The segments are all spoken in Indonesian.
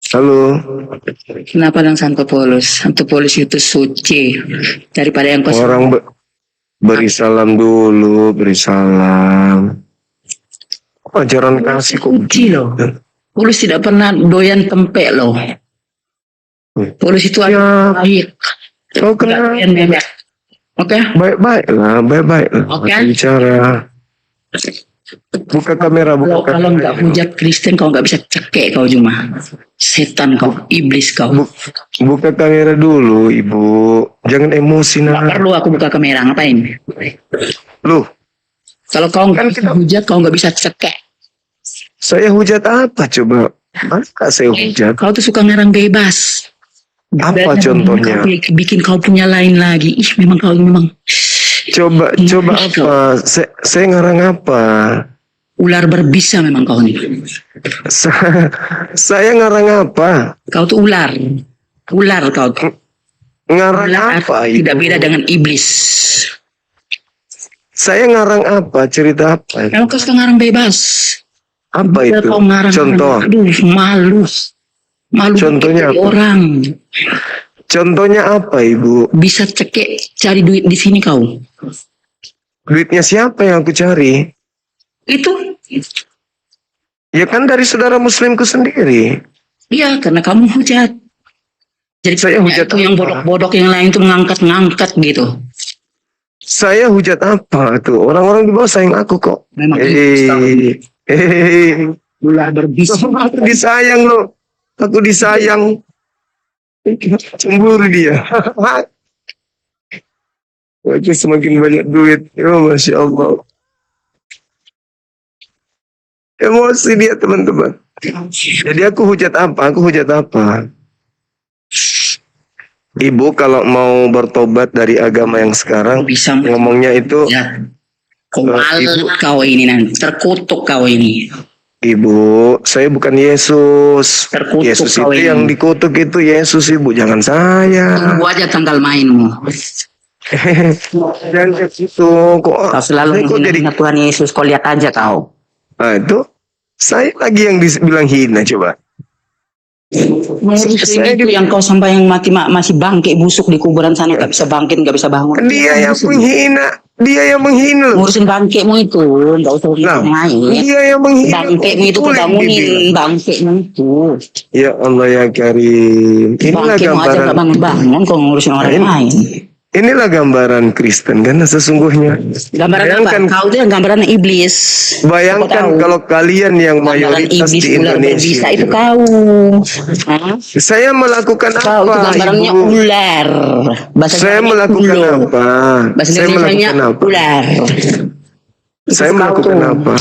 Halo. Kenapa dong Santo Paulus? Santo Paulus itu suci daripada yang kau Orang beri salam dulu, beri salam. Ajaran kasih kok suci loh. Paulus tidak pernah doyan tempe loh. Paulus itu ya baik. Kau kenal? Oke. Baik-baik lah, baik-baik lah. Oke. Bicara. Buka kamera, buka kamera. Kalau nggak hujat Kristen, kau nggak bisa cekek kau cuma. Setan kau, iblis kau. Buka kamera dulu, Ibu. Jangan emosi Nggak nah. perlu aku buka kamera, ngapain? Loh, Kalau kau nggak Kan bisa hujat, kau nggak bisa cekek. saya hujat apa coba? Masa saya hujat? Kau tuh suka ngarang bebas. Apa Ibaratnya contohnya? kau bikin kau punya lain lagi. Ih, memang kau memang Coba apa? Saya ngarang apa? ular berbisa memang kau nih. Saya ngarang apa? Kau tuh ular. Ular kau. Ngarang Ular apa? tidak Ibu? beda dengan iblis. Saya ngarang apa? Cerita apa? Kalau kau suka ngarang bebas. Apa itu? Kau ngarang. Contoh. Aduh, malu. Malu Contohnya jadi apa? orang. Contohnya apa, Ibu? Bisa cekek cari duit di sini kau. Duitnya siapa yang aku cari? Itu. Ya kan dari saudara muslimku sendiri. Iya, karena kamu hujat. Jadi Saya hujat itu yang apa? bodok-bodok yang lain tuh ngangkat-ngangkat gitu. Saya hujat apa tuh? Orang-orang di bawah sayang aku kok. Memang iblis kau. Ulah berbisa. Aku disayang loh. Aku disayang. Cemburu dia. Wajah semakin banyak duit. Ya Masya Allah. Emosi dia teman-teman. Jadi aku hujat apa? Aku hujat apa? Ibu kalau mau bertobat dari agama yang sekarang, Bisa ngomongnya itu, ya. Kau ini nanti terkutuk kau ini. Ibu, saya bukan Yesus. Terkutuk Yesus kau itu ini. yang dikutuk itu Yesus, Ibu. Jangan saya. Tunggu aja tanggal mainmu. Jangan kayak gitu. Kok Kau selalu kok jadi? menghina Tuhan Yesus. Kau lihat aja kau. Nah, itu saya lagi yang dibilang hina coba. Saya itu yang kau sampai yang mati masih bangkit busuk di kuburan sana, nggak bisa bangkit, nggak bisa bangun. Dia yang menghina. Dia yang menghina. Ngurusin bangkitmu itu, nggak usah Nah, ngurusin lain. dia yang menghina. Bangkitmu itu kau Boleh bangunin dibilang. bangkitmu itu. Ya Allah ya Karim. Inilah Bangkitmu aja nggak gambaran. bangun-bangun, kau ngurusin orang lain. Inilah gambaran Kristen karena sesungguhnya. Gambaran Bayangkan, apa? Kau itu yang gambaran iblis. bayangkan kalau kalian yang Gambaran mayoritas iblis di ular berbisa Indonesia. itu kau. Hah? Saya melakukan Kau itu apa, gambarannya Ibu? ular. Bahasa Saya Jawanya melakukan ulo. apa? Bahasa Saya Indonesianya melakukan apa? ular. Saya Itu melakukan kau. apa?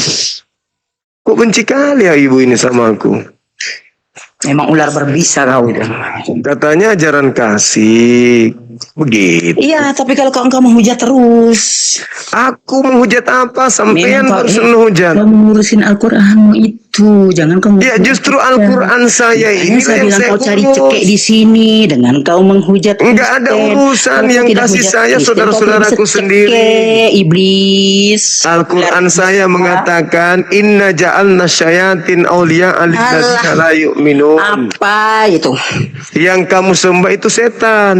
Kok benci kali ya Ibu ini sama aku? Memang ular berbisa kau itu. Katanya ajaran kasih. Begitu. Iya, tapi kalau kau menghujat terus. Aku menghujat apa? Sampean Memang, Pak, barusan menghujat. Kau ngurusin Al-Quranmu itu, jangan kau. Ya justru Al-Quran saya Makanya ini saya yang bilang saya kau cari urus. cekek di sini dengan kau menghujat. Enggak ada Kristen. urusan, Kalau kau yang tidak kasih hujat saya Kristen, saudara-saudaraku kau tidak bisa sendiri. cekek, iblis. Al-Quran saya mengatakan inna ja'alna syayatin awliya alilladzina la yu'minun. Apa itu? Yang kamu sembah itu setan.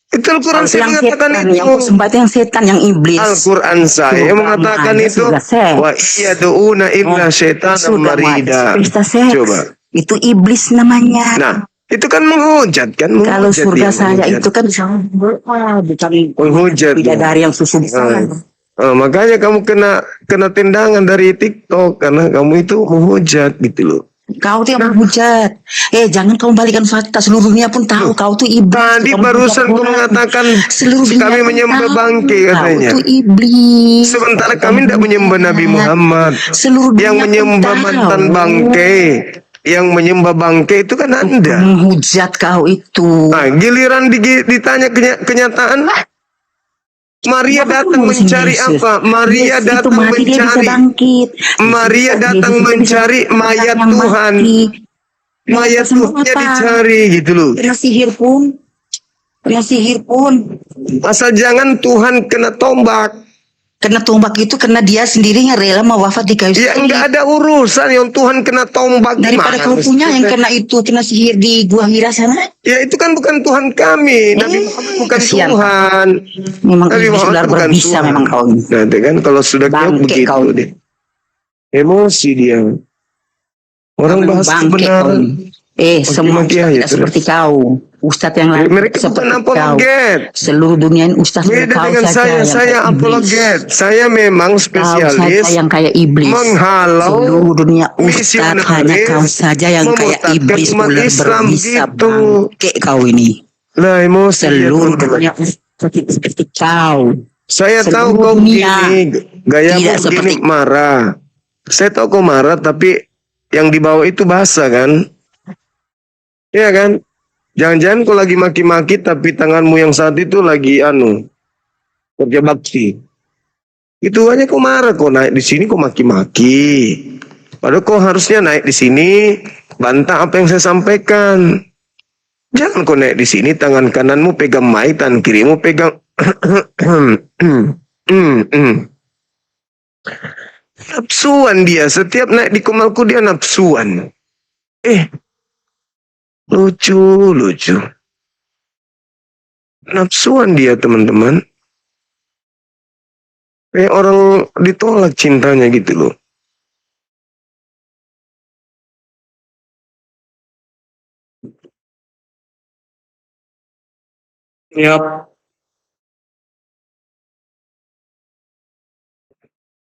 Itu Al-Quran saya yang mengatakan setan, itu. yang kau sembah itu yang setan, yang iblis. Al-Quran saya Sudah mengatakan ada, itu. sudah seks. Wa iyyaduuna illa syaitan Sudah marida. pesta seks. Coba. Itu iblis namanya. Nah, itu kan menghujat kan? Kalau Menghujat surga dia, saya menghujat. itu kan bisa bukan Menghujat. bidadari yang susu besar. Makanya kamu kena tendangan dari TikTok karena kamu itu menghujat gitu loh. Kau tuh yang menghujat. Jangan kau balikan fakta. Seluruh dunia pun tahu kau tuh iblis. Tadi Kau barusan menghujat kau orang. mengatakan Seluruh dunia kami pun menyembah tahu bangke katanya. Kau tuh iblis. Sementara kami tidak menyembah Nabi Muhammad. Seluruh dunia Yang pun menyembah tahu. mantan bangke. Yang menyembah bangke itu kan Anda. Menghujat kau itu. Nah, giliran ditanya kenyataan. Maria datang mencari apa? Maria datang mati, dia bisa mencari. bangkit. Maria datang mencari mayat Tuhan. Mayat Tuhannya dicari gitu loh. Kena sihir pun. Asal jangan Tuhan kena tombak. kena tombak itu karena dia sendiri yang rela mau wafat di kayu Ya salib. enggak ada urusan yang Tuhan kena tombak. Daripada gimana kau punya yang maksudnya? kena itu, kena sihir di gua Hira sana. Ya itu kan bukan Tuhan kami. Nabi Muhammad bukan kesian. Tuhan. Memang Nabi iblis Muhammad ular bukan berbisa Tuhan. memang kau ini. Nanti kan kalau sudah jawab Bangke begitu kau. deh. Emosi dia. Orang Memang bahas bangke kau kebenaran. ini. Semua Maki-maki ustaz aja tidak terus. seperti kau. Ustadz yang lain Mereka bukan seperti kau. apologet. Seluruh dunia ini ustadz Beda kau dengan saja yang saya kayak iblis. apologet. Saya memang Kau spesialis saja yang kayak iblis. menghalau Seluruh dunia ustadz misionaris, hanya kau saja yang kayak memurtadkan iblis umat ular Islam berbisa gitu. bangke kau ini. Lah emosi dia, Seluruh teman-teman. dunia ustadz tidak seperti kau. Saya tahu Seluruh kau dunia begini, gayamu tidak begini seperti marah. Saya tahu kau marah, tapi yang dibawa itu bahasa kan? Iya kan? Jangan-jangan kau lagi maki-maki, tapi tanganmu yang saat itu lagi kerja bakti. Itu aja kau marah, kau naik di sini kau maki-maki. Padahal kau harusnya naik di sini, bantah apa yang saya sampaikan. Jangan kau naik di sini, tangan kananmu pegang mic, tangan kirimu pegang nafsuan dia. Setiap naik di Komalku dia nafsuan. Lucu. Nafsuan dia, teman-teman. Kayak orang ditolak cintanya gitu loh. Yap.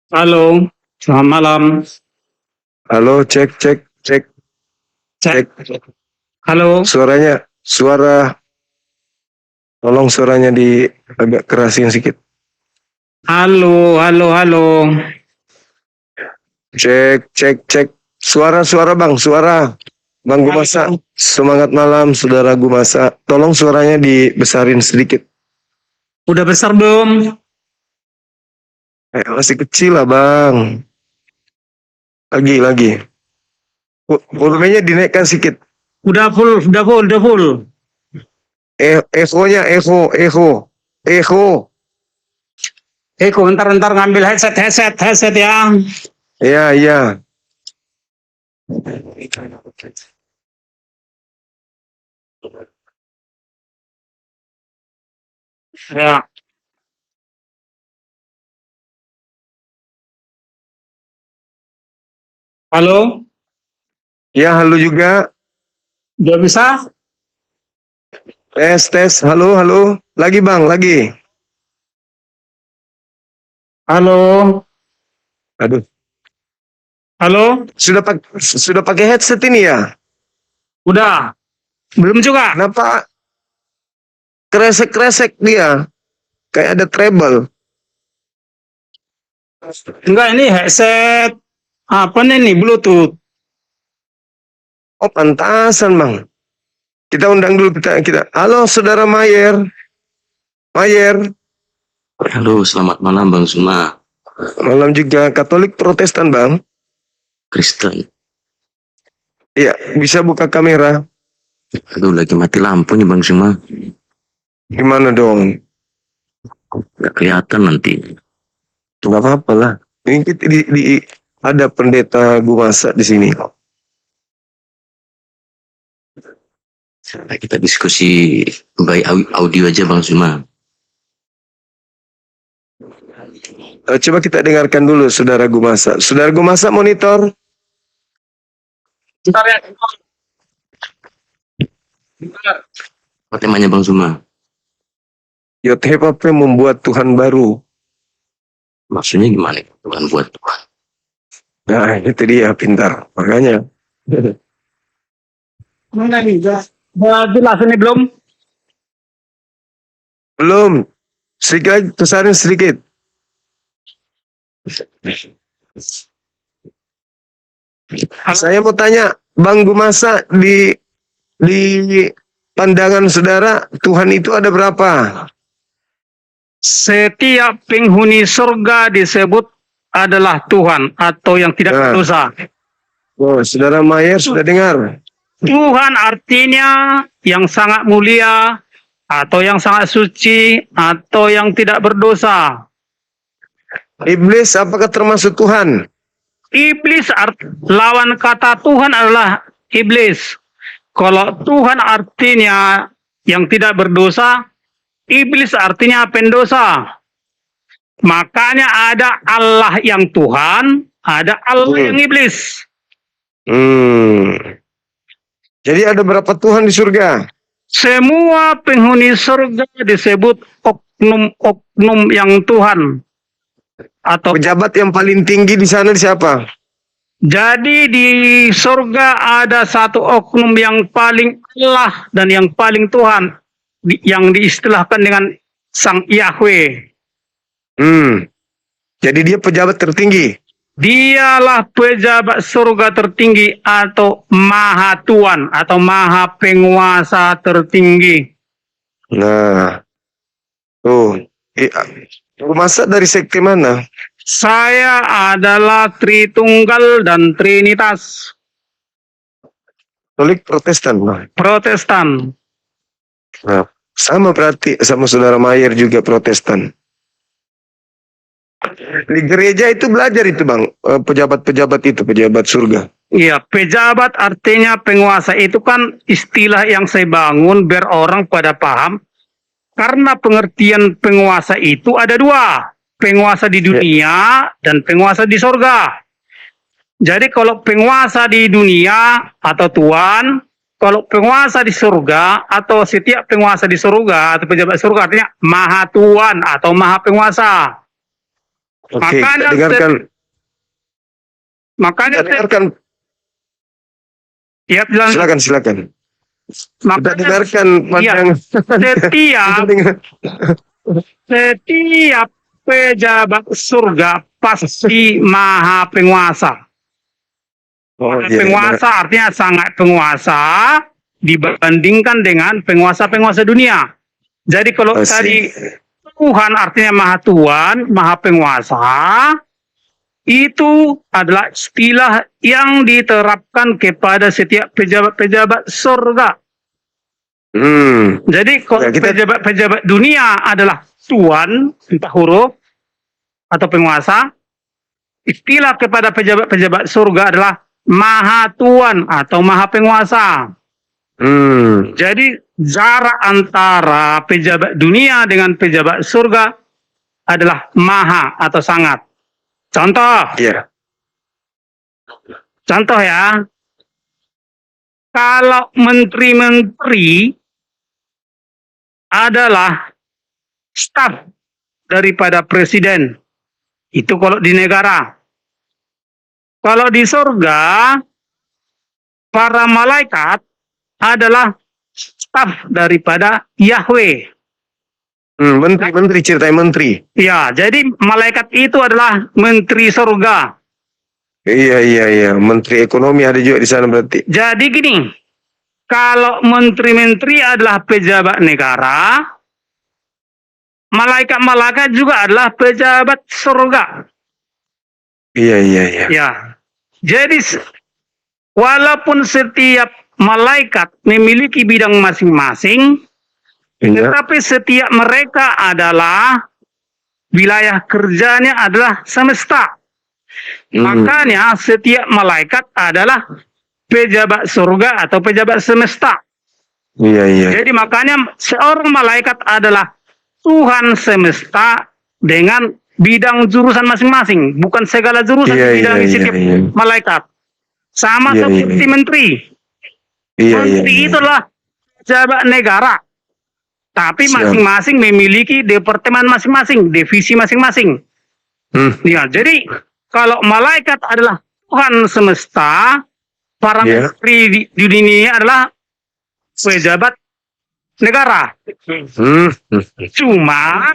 Halo, selamat malam. Halo, cek. Cek. Halo, Tolong suaranya agak kerasin sedikit. halo. Cek. Suara bang, Bang Gumasa. Semangat malam, saudara Gumasa. Tolong suaranya dibesarin sedikit. Udah besar belum? Masih kecil lah bang. Lagi. Volumenya dinaikkan sedikit. Udah full. Echo-nya, echo. Ntar ngambil headset ya. Iya. Ya. Halo, Ya, halo juga. udah bisa? Tes. Halo. Lagi bang, lagi. Halo, Aduh, halo, sudah pakai headset ini ya? udah. Belum juga. Kenapa kresek dia? Kayak ada treble. Enggak, ini headset. Apa nih, Bluetooth? Oh, pantasan bang. Kita undang dulu kita. Halo, saudara Mayer. Halo, selamat malam Bang Suma. Malam juga. Katolik Protestan bang. Kristen. Iya, bisa buka kamera. Aduh, lagi mati lampu nih Bang Suma. Gimana dong? Gak kelihatan nanti. Nggak apa-apa lah. Ini ada pendeta Gumasa di sini. Nah, kita diskusi by audio aja Bang Suma. Coba kita dengarkan dulu saudara Gumasa. Saudara Gumasa monitor. Bentar ya. Apa temanya Bang Suma? Yothep membuat Tuhan baru. Maksudnya gimana? Tuhan buat Tuhan. Nah, itu dia pintar. Makanya. Mana nih? Udah jelas ini belum? Belum. Sedikit lagi, besarin sedikit. Saya mau tanya, Bang Gumasa, di pandangan saudara, Tuhan itu ada berapa? Setiap penghuni surga disebut adalah Tuhan atau yang tidak berdosa. Oh, saudara Mayer sudah dengar. Tuhan artinya yang sangat mulia atau yang sangat suci atau yang tidak berdosa. Iblis apakah termasuk Tuhan? Iblis lawan kata Tuhan adalah iblis. Kalau Tuhan artinya yang tidak berdosa, iblis artinya pendosa. Makanya ada Allah yang Tuhan, ada Allah yang iblis. Jadi ada berapa Tuhan di surga? Semua penghuni surga disebut oknum-oknum yang Tuhan. Atau Pejabat yang paling tinggi di sana siapa? jadi di surga ada satu oknum yang paling Allah dan yang paling Tuhan, yang diistilahkan dengan Sang Yahweh. Jadi dia pejabat tertinggi. Dialah pejabat surga tertinggi atau Maha Tuan atau Maha Penguasa tertinggi. Nah, masa dari sekte mana? Saya adalah Tritunggal dan Trinitas Katolik Protestan. Protestan. Nah, sama berarti sama saudara Mayer juga Protestan. Di gereja itu belajar itu bang, pejabat-pejabat itu, pejabat surga. Iya, pejabat artinya penguasa. Itu kan istilah yang saya bangun biar orang pada paham. Karena pengertian penguasa itu ada dua. Penguasa di dunia dan penguasa di surga. Jadi kalau penguasa di dunia atau tuan, kalau penguasa di surga atau setiap penguasa di surga atau pejabat surga artinya Maha Tuan atau Maha Penguasa. Oke, Makanya kita dengarkan. Ya, Silakan. Kita makanya dengarkan panjang. setiap pejabat surga pasti Maha Penguasa. Penguasa artinya sangat penguasa dibandingkan dengan penguasa-penguasa dunia. Jadi kalau tadi Tuhan artinya Maha Tuan, Maha Penguasa, itu adalah istilah yang diterapkan kepada setiap pejabat-pejabat surga. Jadi kalau pejabat-pejabat dunia adalah Tuan, entah huruf, atau penguasa, istilah kepada pejabat-pejabat surga adalah Maha Tuan atau Maha Penguasa. Jadi jarak antara pejabat dunia dengan pejabat surga adalah maha atau sangat. Contoh. Iya. Contoh ya. Kalau menteri-menteri adalah staf daripada presiden. Itu kalau di negara. Kalau di surga, para malaikat adalah staf daripada Yahweh. Menteri, ceritain menteri. Ya, jadi malaikat itu adalah menteri surga. Iya. Menteri ekonomi ada juga di sana berarti. Jadi gini, kalau menteri-menteri adalah pejabat negara, malaikat-malaikat juga adalah pejabat surga. Iya. Ya, jadi walaupun setiap malaikat memiliki bidang masing-masing, tetapi setiap mereka adalah wilayah kerjanya adalah semesta. Makanya setiap malaikat adalah pejabat surga atau pejabat semesta. Iya. Jadi makanya seorang malaikat adalah Tuhan semesta dengan bidang jurusan masing-masing, bukan segala jurusan bidang setiap malaikat. Sama seperti menteri. Menteri itulah pejabat negara. Tapi masing-masing memiliki departemen masing-masing, divisi masing-masing. Ya, jadi kalau malaikat adalah Tuhan semesta, para menteri di dunia adalah pejabat negara. Cuma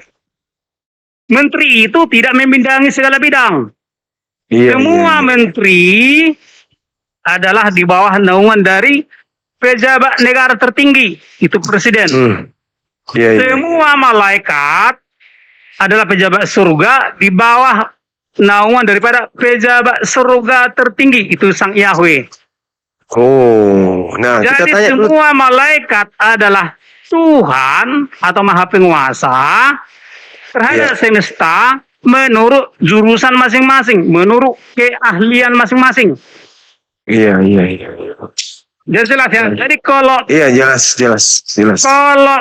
menteri itu tidak membidangi segala bidang. Semua menteri adalah di bawah naungan dari pejabat negara tertinggi, itu presiden. Semua malaikat adalah pejabat surga di bawah naungan daripada pejabat surga tertinggi, itu Sang Yahweh. Nah jadi kita tanya semua malaikat adalah Tuhan atau Maha Penguasa terhadap semesta, menurut jurusan masing-masing, menurut keahlian masing-masing. Iya. Jadi jelas ya. Jadi kalau Iya, jelas.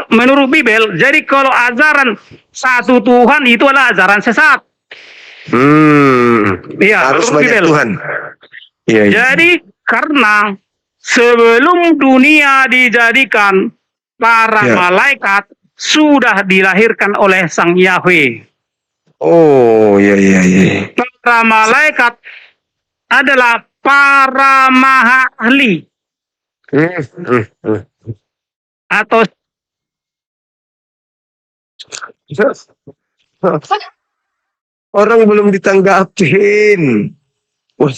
menurut Bible, jadi kalau ajaran satu Tuhan itu adalah ajaran sesat. Iya, Harus menurut banyak Bible. Tuhan. Iya. Jadi karena sebelum dunia dijadikan, para Ya. malaikat sudah dilahirkan oleh Sang Yahweh. Oh, iya. Para malaikat adalah para maha ahli atau Orang belum ditanggapin. Wah,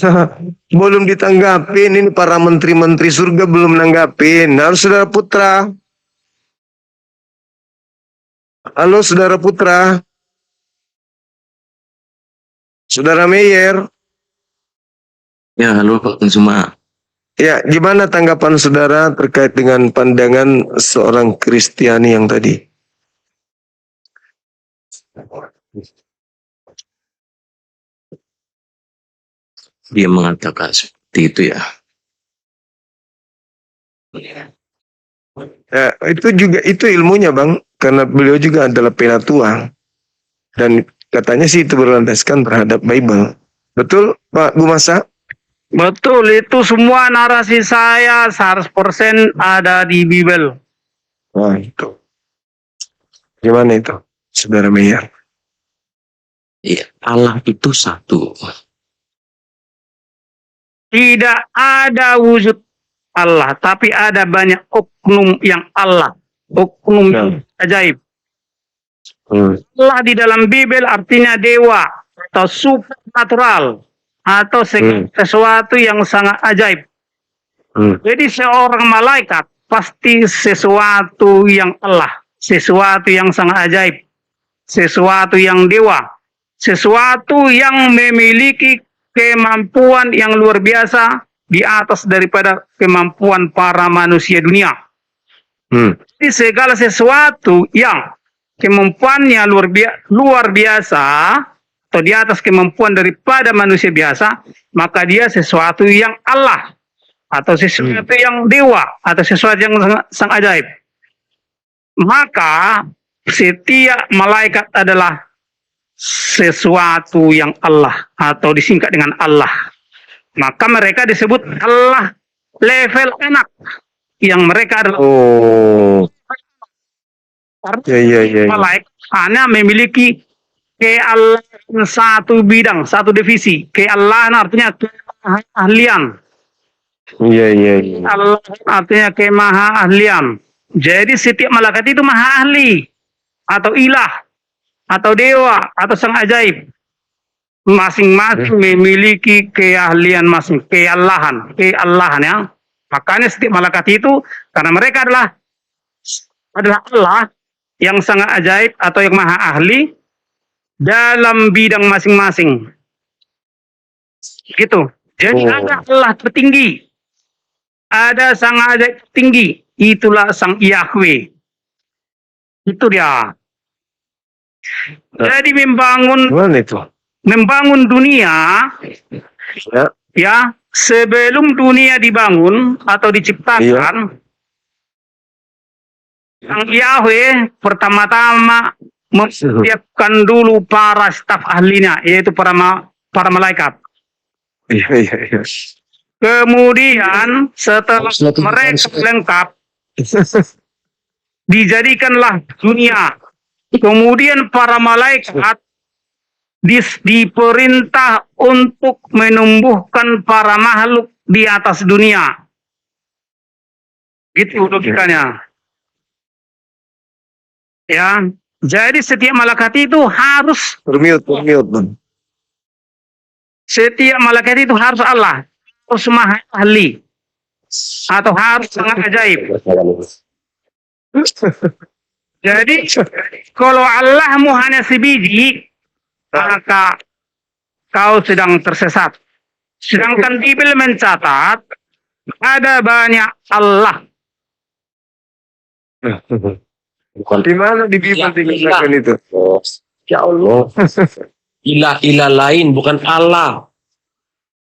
belum ditanggapin. Ini para menteri-menteri surga belum nanggapin. Halo, Saudara Putra. Halo, Saudara Putra. Saudara Meyer. Ya, halo Pak Kunsuma. Ya, gimana tanggapan saudara terkait dengan pandangan seorang Kristiani yang tadi? Dia mengatakan seperti itu ya. Ya, itu ilmunya Bang, karena beliau juga adalah penatua dan katanya sih itu berlandaskan terhadap Bible. Betul Pak Gumasa? betul, itu semua narasi saya 100% ada di Bible. Wah, itu. Gimana itu, Saudara Meyer? Iya, Allah itu satu. Tidak ada wujud Allah, tapi ada banyak oknum yang Allah, oknum yang ajaib. Allah di dalam Bible artinya dewa atau supernatural atau sesuatu yang sangat ajaib. Jadi seorang malaikat pasti sesuatu yang Allah, sesuatu yang sangat ajaib, sesuatu yang dewa, sesuatu yang memiliki kemampuan yang luar biasa di atas daripada kemampuan para manusia dunia. Jadi segala sesuatu yang kemampuannya luar biasa atau di atas kemampuan daripada manusia biasa, maka dia sesuatu yang Allah atau sesuatu yang dewa atau sesuatu yang sangat ajaib. Maka setiap malaikat adalah sesuatu yang Allah atau disingkat dengan Allah. Maka mereka disebut Allah level anak, yang mereka adalah malaikat hanya memiliki keallahan satu bidang, satu divisi. Keallahan artinya keahlian. Allah artinya kemaha ahlian. Jadi setiap malaikat itu maha ahli atau ilah atau dewa atau sang ajaib. Masing-masing memiliki keahlian masing, keallahan ya. Makanya setiap malaikat itu karena mereka adalah Allah yang sangat ajaib atau yang maha ahli dalam bidang masing-masing. Gitu. Jadi ada Allah tertinggi. Ada sang ajaib tertinggi. Itulah sang Yahweh. Itu dia. Jadi membangun dunia ya, sebelum dunia dibangun atau diciptakan, sang Yahweh pertama-tama mempersiapkan dulu para staf ahlinya, yaitu para malaikat. Kemudian setelah mereka lengkap, dijadikanlah dunia. Kemudian para malaikat diperintah untuk menumbuhkan para makhluk di atas dunia. Gitu logikanya. Ya, jadi setiap malaikat itu harus setiap malaikat itu harus Allah, harus maha ahli, atau harus sangat ajaib. Jadi kalau Allahmu hanya sebiji, maka kau sedang tersesat. Sedangkan Bible mencatat ada banyak Allah. Di mana di Bible dikatakan itu? Ya Allah. Ilah-ilah lain, bukan Allah.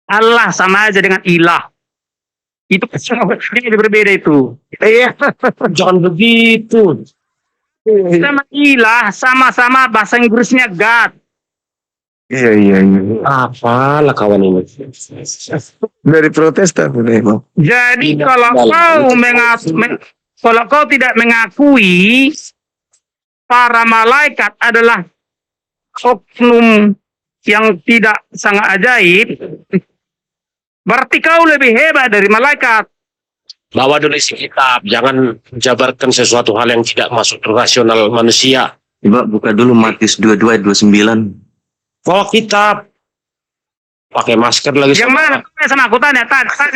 Allah sama aja dengan ilah. Itu ini berbeda itu. Iya, jangan begitu. Sama ilah, sama-sama bahasa Inggrisnya God. Iya. Apalah kawan ini. Dari Protestan udah emang. Jadi Tidak kalau dalam. kalau kau tidak mengakui para malaikat adalah oknum yang tidak sangat ajaib, berarti kau lebih hebat dari malaikat. Bawa dulu isi kitab, jangan jabarkan sesuatu hal yang tidak masuk rasional manusia. Coba buka dulu Matius 22 ayat 29. Bawa kitab. Pakai masker lagi. Yang mana? Tanya sama aku, tanya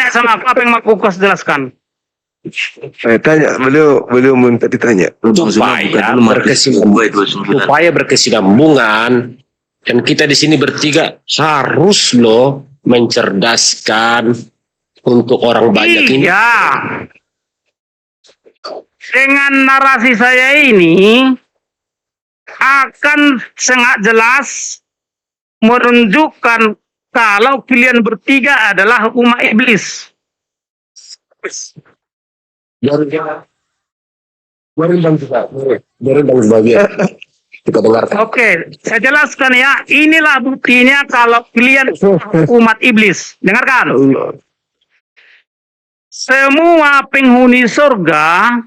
sama aku, apa yang mau aku jelaskan. Tanya, beliau minta ditanya. Maksudnya buka dulu Matius 22 ayat 29. Supaya berkesinambungan. Dan kita di sini bertiga harus loh mencerdaskan untuk orang banyak ini. Iya. Dengan narasi saya ini akan sangat jelas menunjukkan kalau kalian bertiga adalah umat iblis. Biarin bang sebagian. Kita dengarkan. Oke, saya jelaskan ya. Inilah buktinya kalau kalian umat iblis. Dengarkan. Semua penghuni surga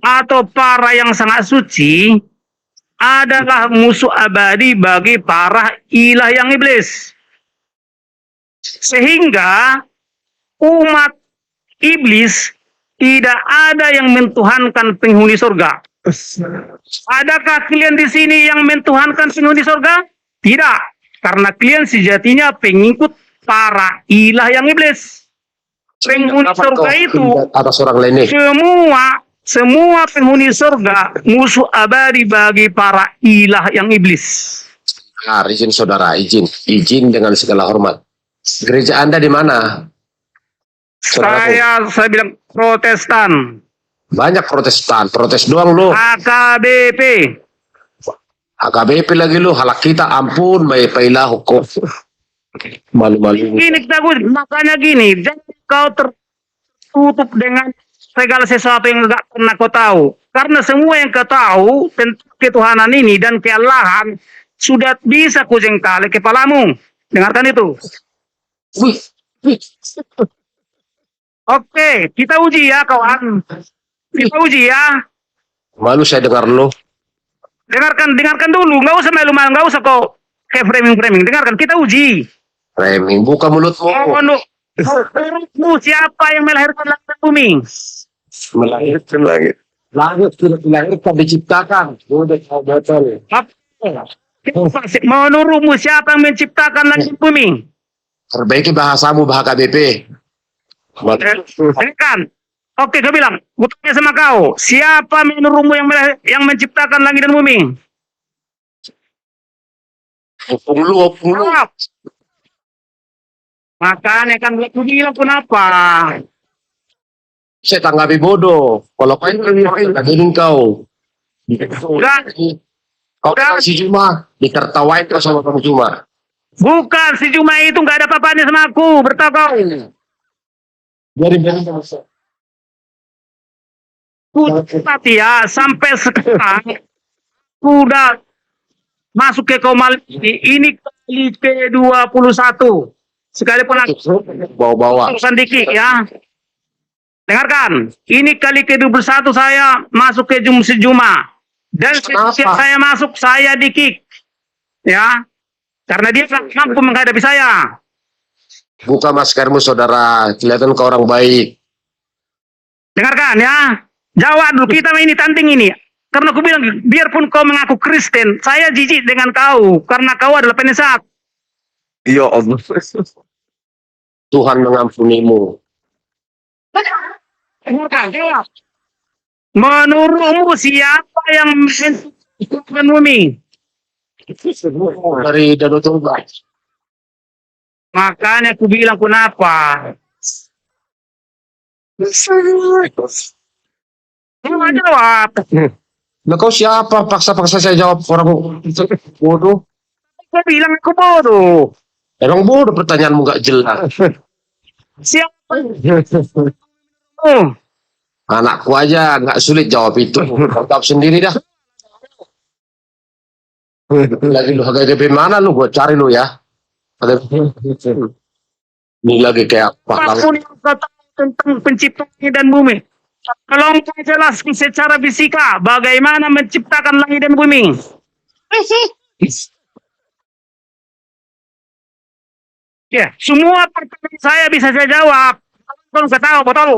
atau para yang sangat suci adalah musuh abadi bagi para ilah yang iblis. Sehingga umat iblis tidak ada yang mentuhankan penghuni surga. Adakah kalian di sini yang mentuhankan penghuni surga? Tidak, karena kalian sejatinya pengikut para ilah yang iblis. Penghuni surga itu atas orang lain nih. semua penghuni surga musuh abadi bagi para ilah yang iblis. Nah, izin saudara, izin dengan segala hormat. Gereja Anda di mana? Saya bilang Protestan. Banyak Protestan, protes doang lu. AKBP. AKBP lagi lu, halak kita ampun, may pailah hukum. Malu-malu. Gini makanya gini, jangan kau tertutup dengan segala sesuatu yang enggak pernah kau tahu. Karena semua yang kau tahu tentang ketuhanan ini dan kealahan sudah bisa kujengkali kepalamu. Dengarkan itu. Oke, kita uji ya kawan. Kita uji ya. Malu saya dengar lu. Dengarkan dulu. Nggak usah malu-malu, nggak usah kau kayak framing. Dengarkan, kita uji. Framing, buka mulutmu. Menurutmu siapa yang melahirkan langit dan bumi? Melahirkan langit. Langit tidak dilahirkan, diciptakan. Udah kau betul. Menurutmu siapa yang menciptakan langit dan bumi? Perbaiki bahasamu, bahasa KBP. Kan? Oke, kau bilang, gue tanya sama kau, siapa menurutmu yang menciptakan langit dan bumi? Opung lu. Makanya kan gue bilang kenapa? Saya tanggapi bodoh. Kalau kau ini kagetin kau. Udah. Kau kan si Juma, ditertawain terus sama kamu Juma. Bukan, si Juma itu nggak ada apa-apanya sama aku, bertahu kau. Biarin. Tapi ya, sampai sekarang sudah masuk ke Komal ini kali ke-21. Sekalipun Bawa-bawa. urusan dikit ya. Dengarkan, ini kali ke-21 saya masuk ke Juma. Dan setiap saya masuk, saya di-kick. Ya, karena dia tak mampu menghadapi saya. Buka maskermu saudara, kelihatan kau orang baik. Dengarkan ya. Jawab dulu, kita ini tanding ini. Karena aku bilang, biarpun kau mengaku Kristen, saya jijik dengan kau. Karena kau adalah penyesat. Ya Allah. Tuhan mengampunimu. Dengarkan, jawab. Menurutmu siapa yang menciptakan bumi? Dari Danau Toba. Makanya aku bilang kenapa? Jawab. Nah kau siapa? Paksa-paksa saya jawab orang bodoh. Kau bilang aku bodoh. Emang bodoh pertanyaanmu gak jelas. Siapa? Oh, Anakku aja nggak sulit jawab itu. Kau jawab sendiri dah. Lagi lu HGP mana lu? Gue cari lu ya. Ini lagi kayak apa? apapun yang kau tahu tentang penciptaan langit dan bumi. Kalau engkau jelaskan secara fisika bagaimana menciptakan langit dan bumi. Ya, semua pertanyaan saya bisa saya jawab. Kalau saya tahu, betul.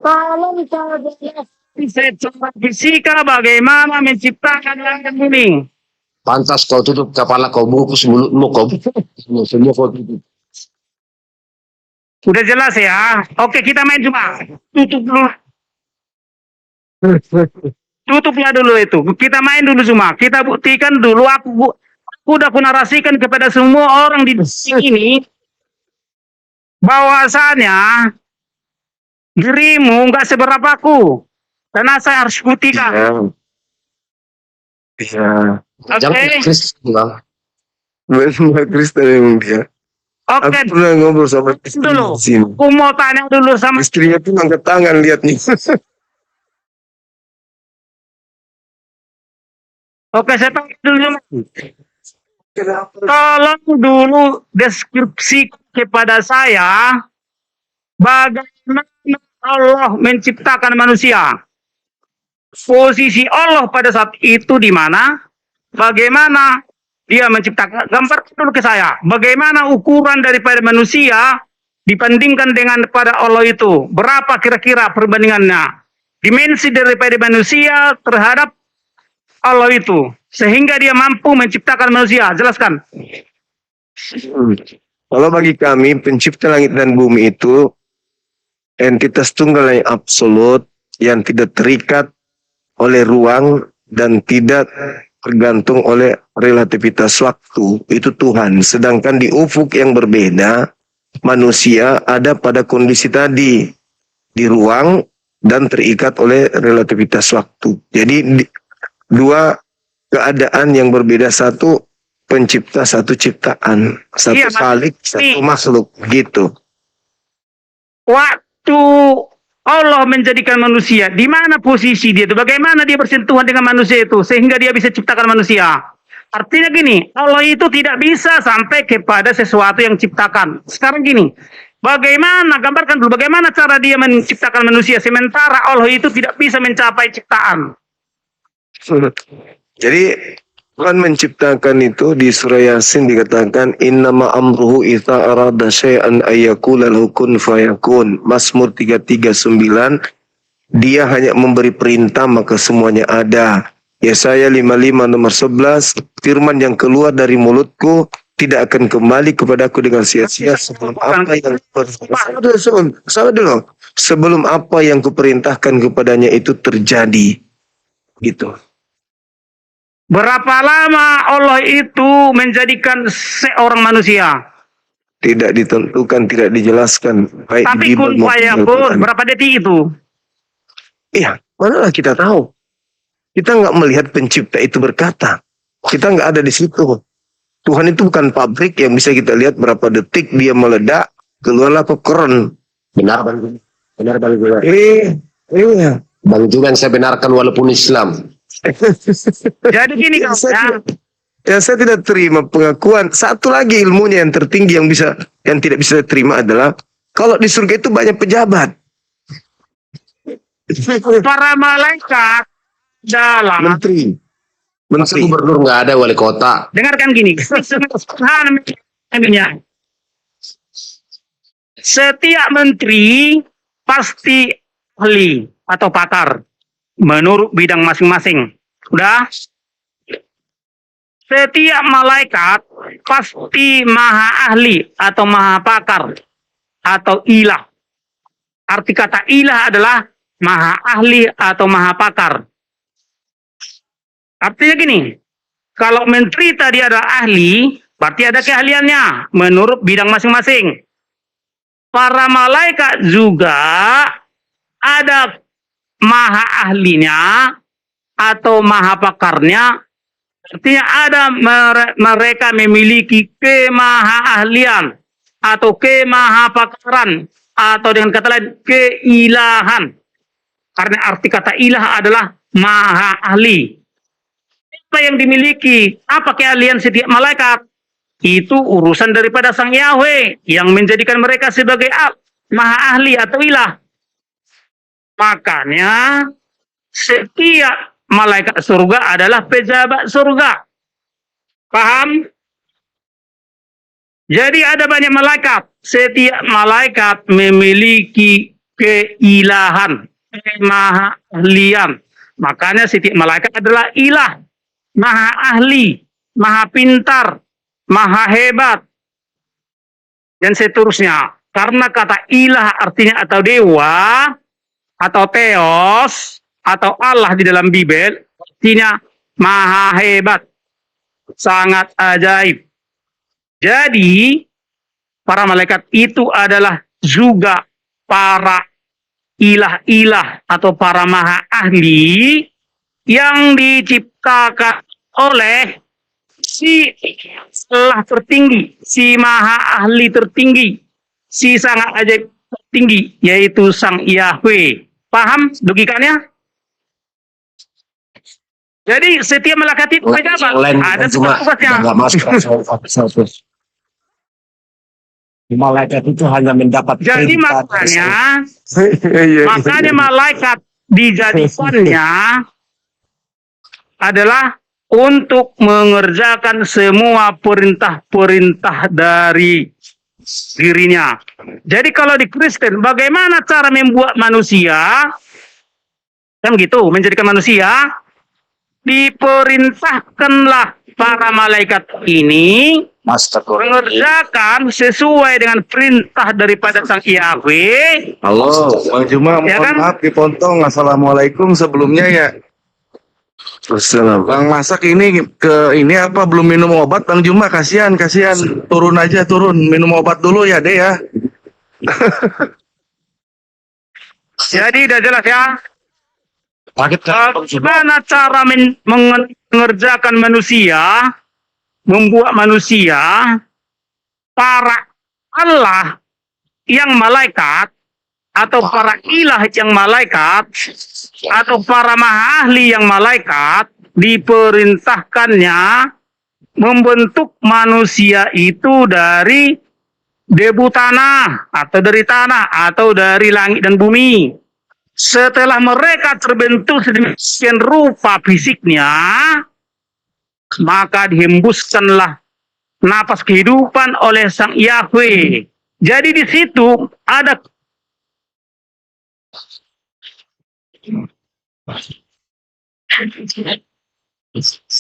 Kalau misalnya secara fisika bagaimana menciptakan langit dan bumi. Pantas kau tutup kepala kau, bungkus mulutmu kau. Semua kau tutup. Udah jelas ya. Oke, kita main cuma. Tutup dulu. Tutupnya dulu itu. Kita main dulu cuma. Kita buktikan dulu. Aku udah narasikan kepada semua orang di sini bahwasanya dirimu nggak seberapa aku. Karena saya harus buktikan. Iya. Jangan Oke. Kristen bang. Benar Kristen emang dia. Oke. Aku pernah ngobrol sama istri Dulu. di sini. Aku mau tanya dulu sama Istrinya tuh angkat tangan lihat nih. Oke, saya tanya dulu. Kenapa? Tolong dulu deskripsi kepada saya bagaimana Allah menciptakan manusia. Posisi Allah pada saat itu di mana? Bagaimana dia menciptakan? Gambarkan dulu ke saya. Bagaimana ukuran daripada manusia dibandingkan dengan pada Allah itu? Berapa kira-kira perbandingannya? Dimensi daripada manusia terhadap Allah itu, sehingga dia mampu menciptakan manusia. Jelaskan. Kalau bagi kami pencipta langit dan bumi itu entitas tunggal yang absolut yang tidak terikat oleh ruang dan tidak tergantung oleh relativitas waktu, itu Tuhan. Sedangkan di ufuk yang berbeda manusia ada pada kondisi tadi di ruang dan terikat oleh relativitas waktu. Jadi dua keadaan yang berbeda, satu pencipta, satu ciptaan, satu Iya, Mas. khalik, satu Nih. makhluk gitu. Waktu Allah menjadikan manusia, di mana posisi dia itu? Bagaimana dia bersentuhan dengan manusia itu sehingga dia bisa ciptakan manusia? Artinya gini, Allah itu tidak bisa sampai kepada sesuatu yang ciptakan. Sekarang gini, bagaimana, gambarkan dulu bagaimana cara dia menciptakan manusia sementara Allah itu tidak bisa mencapai ciptaan. Jadi Tuhan menciptakan itu di surah Yasin dikatakan innama amruhu idza arada syai'an ayyakula lahu kun fayakun. Mazmur 339, dia hanya memberi perintah maka semuanya ada. Yesaya 55 nomor 11, firman yang keluar dari mulutku tidak akan kembali kepadaku dengan sia-sia sebelum apa yang sebelum apa yang kuperintahkan kepadanya itu terjadi. Gitu. Berapa lama Allah itu menjadikan seorang manusia? Tidak ditentukan, tidak dijelaskan. Baik Tapi di kun Bible maupun fayakun, Al-Quran. berapa detik itu? Iya, manalah kita tahu. Kita nggak melihat pencipta itu berkata. Kita nggak ada di situ. Tuhan itu bukan pabrik yang bisa kita lihat berapa detik dia meledak, keluarlah popcorn. Benar bang. Benar bang. Iya. Bang Julian saya benarkan walaupun Islam. Jadi gini kau, ya. Ya, saya tidak terima pengakuan. Satu lagi ilmunya yang tertinggi yang tidak bisa saya terima adalah kalau di surga itu banyak pejabat. Para malaikat dalam Menteri. Masa gubernur nggak ada, wali kota. dengarkan gini. Setiap menteri pasti ahli atau pakar menurut bidang masing-masing. Udah? Setiap malaikat pasti maha ahli atau maha pakar atau ilah. Arti kata ilah adalah maha ahli atau maha pakar. Artinya gini, kalau menteri tadi adalah ahli, berarti ada keahliannya menurut bidang masing-masing. Para malaikat juga ada maha ahlinya atau maha pakarnya, artinya ada mereka memiliki kemahaahlian atau kemahapakaran atau dengan kata lain keilahan. Karena arti kata ilah adalah maha ahli. Apa yang dimiliki, apa keahlian setiap malaikat, itu urusan daripada Sang Yahweh yang menjadikan mereka sebagai maha ahli atau ilah. Makanya setiap malaikat surga adalah pejabat surga. Paham? Jadi ada banyak malaikat. Setiap malaikat memiliki keilahan, kemahaahlian. Makanya setiap malaikat adalah ilah, maha ahli, maha pintar, maha hebat, dan seterusnya. Karena kata ilah artinya atau dewa, atau theos, atau Allah di dalam Bible, artinya maha hebat, sangat ajaib. Jadi, para malaikat itu adalah juga para ilah-ilah atau para maha ahli yang diciptakan oleh si Allah tertinggi, si maha ahli tertinggi, si sangat ajaib tertinggi, yaitu Sang Yahweh. Paham logikanya? Jadi setiap malaikat itu pejabat, ada tugas-tugasnya. Nggak masuk. Malaikat itu hanya mendapat Jadi perintah. makanya malaikat dijadikannya adalah untuk mengerjakan semua perintah-perintah dari dirinya. Jadi kalau di Kristen, bagaimana cara membuat manusia? Kan gitu, menjadikan manusia. Diperintahkanlah para malaikat ini mengerjakan sesuai dengan perintah daripada Sang Yahweh. Halo, Bang Juma, Ya mohon kan? maaf dipotong. Assalamualaikum sebelumnya ya. Bang masak ini ini apa belum minum obat Bang Juma, kasihan. Turun aja, minum obat dulu ya deh ya. Jadi udah jelas ya. Bagaimana Bagaimana cara mengerjakan manusia, membuat manusia, para Allah yang malaikat, atau para ilah yang malaikat, atau para maha ahli yang malaikat, diperintahkannya membentuk manusia itu dari debu tanah, atau dari langit dan bumi. Setelah mereka terbentuk sedemikian rupa fisiknya, maka dihembuskanlah napas kehidupan oleh Sang Yahweh. Jadi di situ ada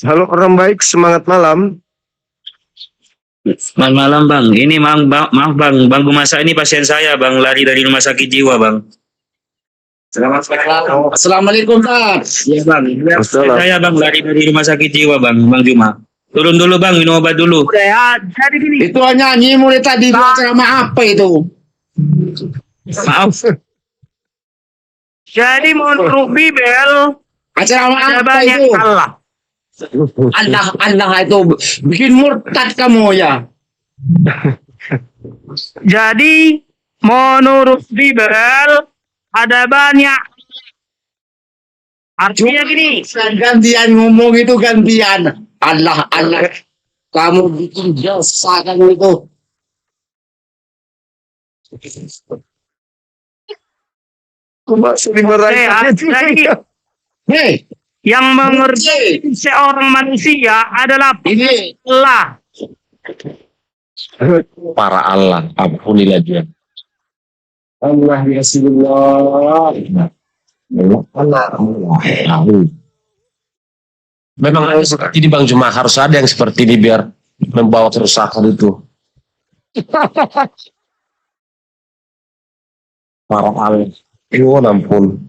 Halo orang baik, semangat malam. Selamat malam bang. Ini maaf bang Gumasa ini pasien saya bang, lari dari rumah sakit jiwa bang. Selamat malam. Assalamualaikum, Pak. Iya bang. Saya bang lari dari rumah sakit jiwa bang Juma. Turun dulu bang, minum obat dulu. udah ya, jadi gini. Itu nyanyi mulai tadi ceramah apa itu? Maaf. Jadi menurut Bible Ceramah ada apa banyak itu? Allah. Allah itu bikin murtad kamu ya. Jadi menurut Bible ada banyak. Artinya gini. Gantian ngomong itu gantian. Allah. Kamu bikin jasa kamu itu. Jadi Hei, yang mengerti seorang manusia adalah ini Allah. para Allah, ampunilah dia. Allah ya Rasulullah. Memang harus seperti ini Bang Juma, harus ada yang seperti ini biar membawa kerusakan itu. Para Allah. Ampun.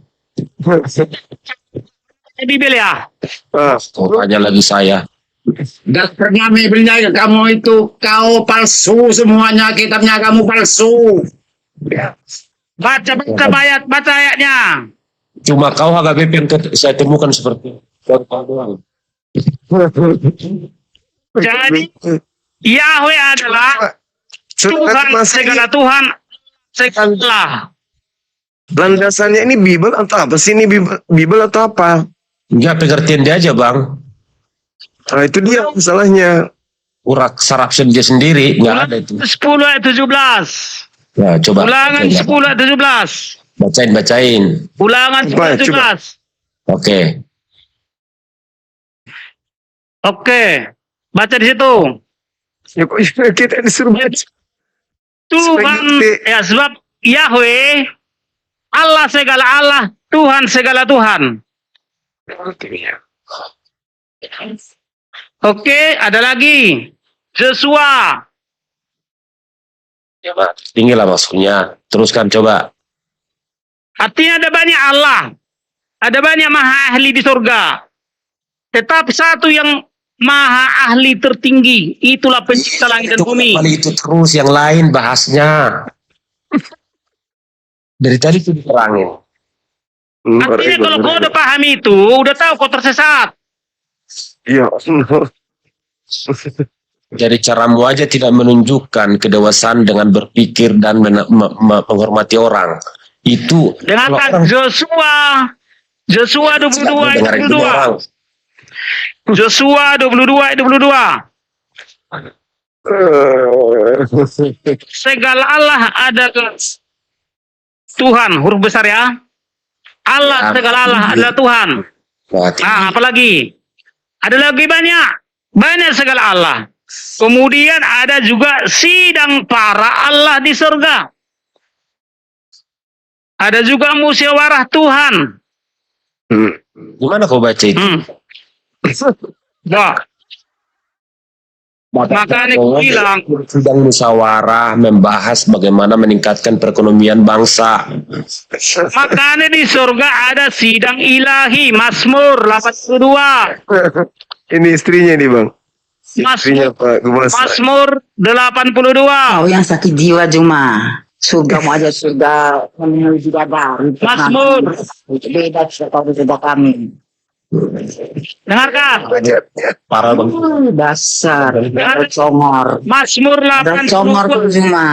Bible ya. Tanya lagi saya. Dokternya Bibelnya kamu itu kau palsu semuanya, kitabnya kamu palsu. Baca ayatnya. Cuma kau HKBP yang saya temukan seperti kau doang. Jadi Yahweh adalah Tuhan Masa segala ini Tuhan segala. landasannya ini Bible atau apa sih ini Bible atau apa? Ya pengertian dia aja bang. Nah, itu dia masalahnya. Urak saraf dia sendiri nggak ada itu. 10 ayat 17. Nah, coba. Ulangan Coba. 10 ayat 17. Bacain. Ulangan 10 ayat Coba. 17. Oke. Oke. Baca di situ. Ya, kok kita disuruh baca? Tuhan, ya sebab Yahweh, Allah segala Allah, Tuhan segala Tuhan. Oke, ada lagi. Joshua. Coba. Tinggilah maksudnya. Teruskan coba. Artinya ada banyak Allah. Ada banyak maha ahli di surga. Tetapi satu yang maha ahli tertinggi. Itulah pencipta langit dan bumi. Kembali itu terus yang lain bahasnya. Dari tadi itu diterangin. Artinya kalau kau udah paham itu, udah tahu kau tersesat. Iya. Jadi caramu aja tidak menunjukkan kedewasaan dengan berpikir dan menghormati orang. Itu Dengarkan Joshua 22 ayat 22. Joshua 22 ayat 22. Segala Allah adalah Tuhan, huruf besar ya. Allah segala Allah adalah Tuhan. Nah, apalagi? Ada lagi banyak segala Allah. Kemudian ada juga sidang para Allah di surga. Ada juga musyawarah Tuhan. Gimana kau baca itu? Wah, makanya aku bilang, sedang musyawarah membahas bagaimana meningkatkan perekonomian bangsa. makanya di surga ada sidang ilahi, Mazmur 82. Ini istrinya nih bang. Istrinya Pak Gumasa. Mazmur 82. Kau yang sakit jiwa cuma. Surga mau aja surga. Kami juga baru. Mazmur. Beda kau sudah kami. Dengarkan. Parah bang. Dasar. Ada congor. Mazmur Ada congor tuh 82. cuma.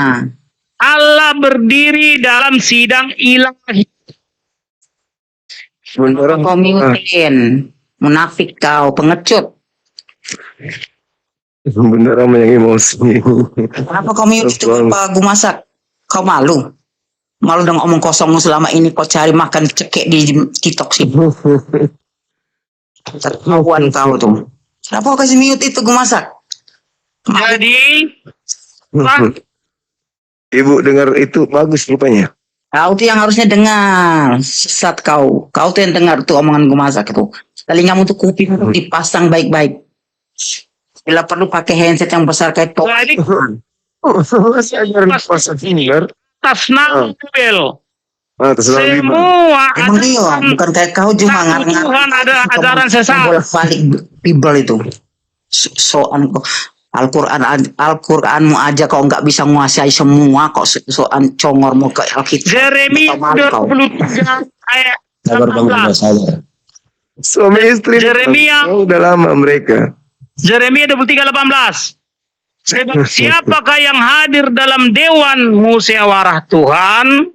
Allah berdiri dalam sidang ilahi. Beneran. Kau miutin. Munafik kau. Pengecut. Beneran yang emosi. Kenapa kau miut itu Pak Gumasak? Kau malu? Malu dong omong kosongmu selama ini kau cari makan cekek di TikTok sih. Terlaluan kau tuh. Kenapa kau kasih mute itu Gumasak? Jadi, Ibu dengar itu bagus rupanya. Kau tuh yang harusnya dengar. Sesat kau. Kau tuh yang dengar tuh omongan Gumasak itu. Telingamu tuh kuping tuh dipasang baik-baik. Bila perlu pakai handset yang besar kayak tok. jadi Saya ajarin puasa finger. atas nama Bel. Atas nama Bible. Semua Emang iya, ajaran bukan kayak kau cuma satu ngarang. Tuhan ada ajaran sesat. Bolak-balik Bible itu. Soan kok Al-Quranmu aja kau nggak bisa menguasai semua kok soan congor mau ke Alkitab. Jeremia Kau malu, kau. 23 ayat Sabar bang, 18. sabar. Suami istri. Jeremia. Oh, udah lama mereka. Jeremia 23:18. Sebab siapakah yang hadir dalam dewan musyawarah Tuhan?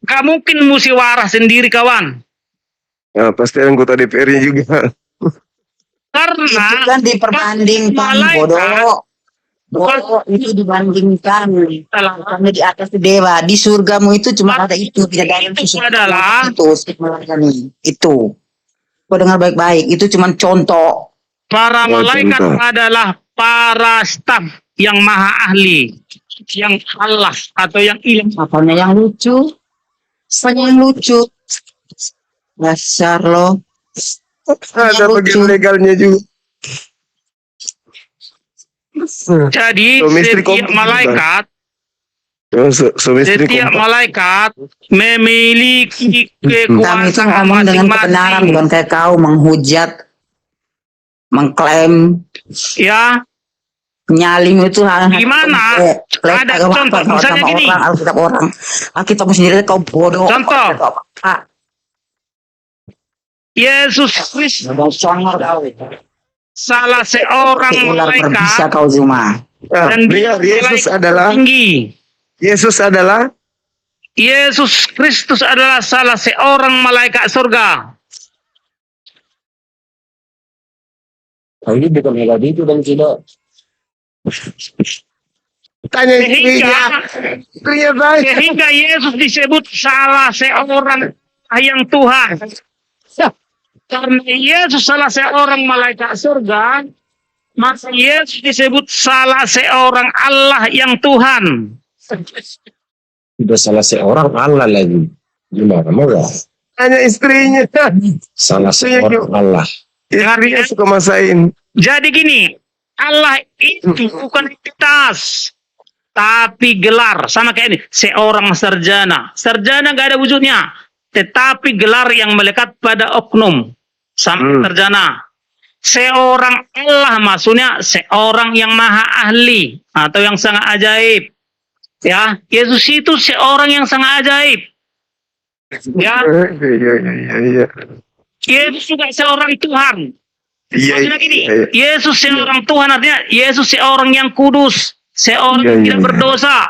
Gak mungkin musyawarah sendiri kawan. Ya, pasti anggota DPR-nya juga. Itu Karena kan diperbandingkan malaikat- bodoh. Bodoh itu dibandingkan. Karena di atas itu dewa, di surgamu itu cuma ada itu, tidak ada Itu adalah- itu. Kau dengar baik-baik, itu cuma contoh. para Oh, malaikat contoh. adalah para staf yang maha ahli, yang Allah atau yang ilah. Apanya yang lucu? Apanya yang lucu? Dasar lo. Ada lucu. bagian legalnya juga. Jadi Suami istri setiap kompak malaikat, Ya, suami istri setiap kompak. malaikat memiliki Kami itu kekuasaan ngomong dengan kebenaran, masing-masing. bukan kayak kau menghujat, mengklaim, Ya, nyalim itu Gimana? Ada contoh, misalnya gini. Alkitab orang. Alkitab sendiri kau bodoh. Contoh. Kau apa? Yesus Kristus Songor kau. salah seorang Ular berbisa malaikat kau Zuma. Nah, dan dia Yesus malaikat adalah tinggi. Yesus Kristus adalah salah seorang malaikat surga. Ini bukan hal itu dan tidak. tanya istrinya. Istrinya baik. Sehingga Yesus disebut salah seorang yang Tuhan. Karena Yesus salah seorang malaikat surga, maka Yesus disebut salah seorang Allah yang Tuhan. Sudah salah seorang Allah lagi. Gimana mau ya? Tanya istrinya. Salah Istrinya seorang Allah. Istrinya suka masain. Jadi gini, Allah itu bukan entitas, tapi gelar. Sama kayak ini, seorang sarjana. Sarjana nggak ada wujudnya, tetapi gelar yang melekat pada oknum. Sampai sarjana. Seorang Allah maksudnya seorang yang maha ahli atau yang sangat ajaib. Ya, Yesus itu seorang yang sangat ajaib. Ya, Iya. Yesus juga seorang Tuhan. Iya. Maksudnya gini, Iya. Yesus seorang Tuhan artinya Yesus seorang yang kudus, seorang yang tidak berdosa,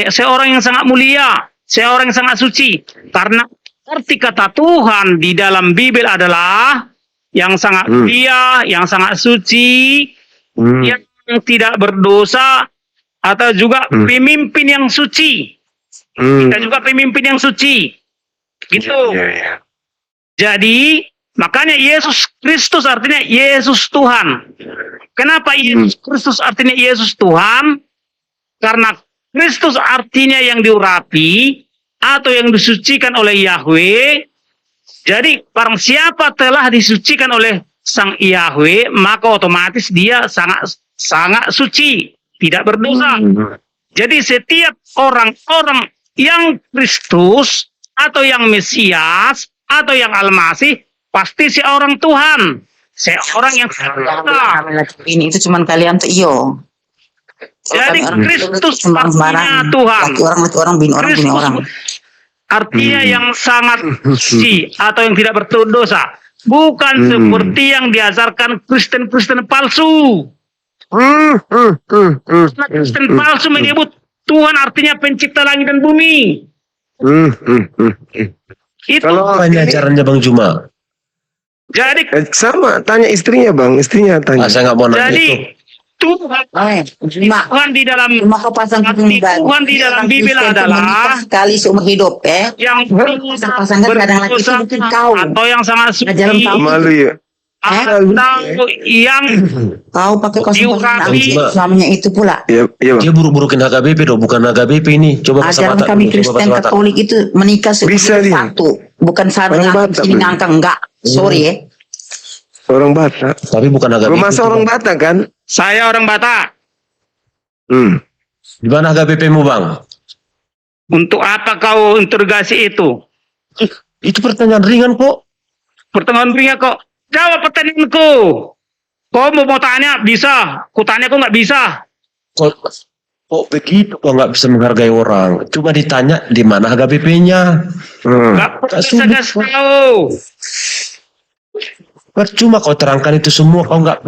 seorang yang sangat mulia, seorang yang sangat suci. Karena arti kata Tuhan di dalam Bible adalah yang sangat mulia, yang sangat suci, yang tidak berdosa, atau juga pemimpin yang suci. Kita juga pemimpin yang suci. Gitu. Iya. Jadi, makanya Yesus Kristus artinya Yesus Tuhan. Kenapa Yesus Kristus artinya Yesus Tuhan? Karena Kristus artinya yang diurapi atau yang disucikan oleh Yahweh. Jadi, barang siapa telah disucikan oleh Sang Yahweh, maka otomatis dia sangat suci, tidak berdosa. Jadi, setiap orang-orang yang Kristus atau yang Mesias atau yang Almasih pasti seorang Tuhan, seorang yang Ini itu cuman kalian tuh iyo. jadi Kristus cuma artinya sembarang. Tuhan. Laki orang, bini orang, bini Kristus orang. artinya yang sangat suci atau yang tidak berdosa, bukan seperti yang diajarkan Kristen-Kristen palsu. Karena Kristen palsu menyebut Tuhan artinya pencipta langit dan bumi. Itu Kalau Apanya ajarannya Bang Juma? jadi sama, tanya istrinya bang, istrinya tanya. Saya nggak mau nanya itu. jadi Cuma Tuhan di dalam kau pasang arti Tuhan di dalam Bibel adalah sekali seumur hidup yang pasangan kadang lagi itu mungkin kau atau yang sangat suci Ajaran tahu. Malu ya. atau yang kau pakai Diurapi. suaminya itu pula. Iya bang. Dia buruk-burukin HKBP dong, bukan HKBP ini. Coba pasang Ajaran mata. kami Coba Kristen pasang mata. Katolik itu menikah Bisa dia. satu, bukan satu Orang ngangkang Batak, sini bro. ngangkang enggak. Sorry ya. Orang Batak. Tapi bukan HKBP. Rumah seorang Batak kan? saya orang Batak. Di mana HKBP-mu Bang? Untuk apa kau interogasi itu? Itu pertanyaan ringan kok. Pertanyaan ringan kok. Jawab pertanyaanku. Kau mau tanya bisa, ku tanya kok nggak bisa. Kok begitu? Kok nggak bisa menghargai orang? Cuma ditanya di mana HKBP-nya. Nggak perlu saya kasih tahu. Percuma kau terangkan itu semua. Kau nggak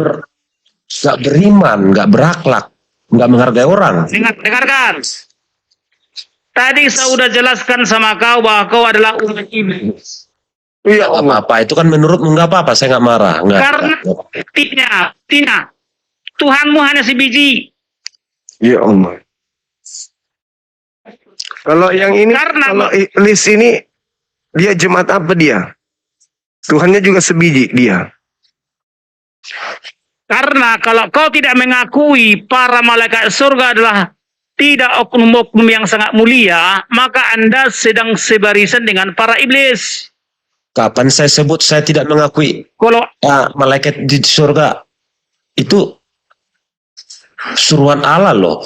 beriman, nggak berakhlak, nggak menghargai orang. Dengarkan. Tadi saya sudah jelaskan sama kau bahwa kau adalah umat iblis. Iya Nggak apa-apa. Itu kan menurutmu nggak apa-apa. Saya nggak marah. Nggak. Karena tidak. Tuhanmu hanya sebiji. Iya Allah. Kalau yang ini, Karena- kalau Lis ini, dia jemaat apa dia? Tuhannya juga sebiji dia. Karena kalau kau tidak mengakui para malaikat surga adalah tidak oknum-oknum yang sangat mulia, maka Anda sedang sebarisan dengan para iblis. Kapan saya sebut saya tidak mengakui Kalau malaikat di surga itu suruhan Allah loh.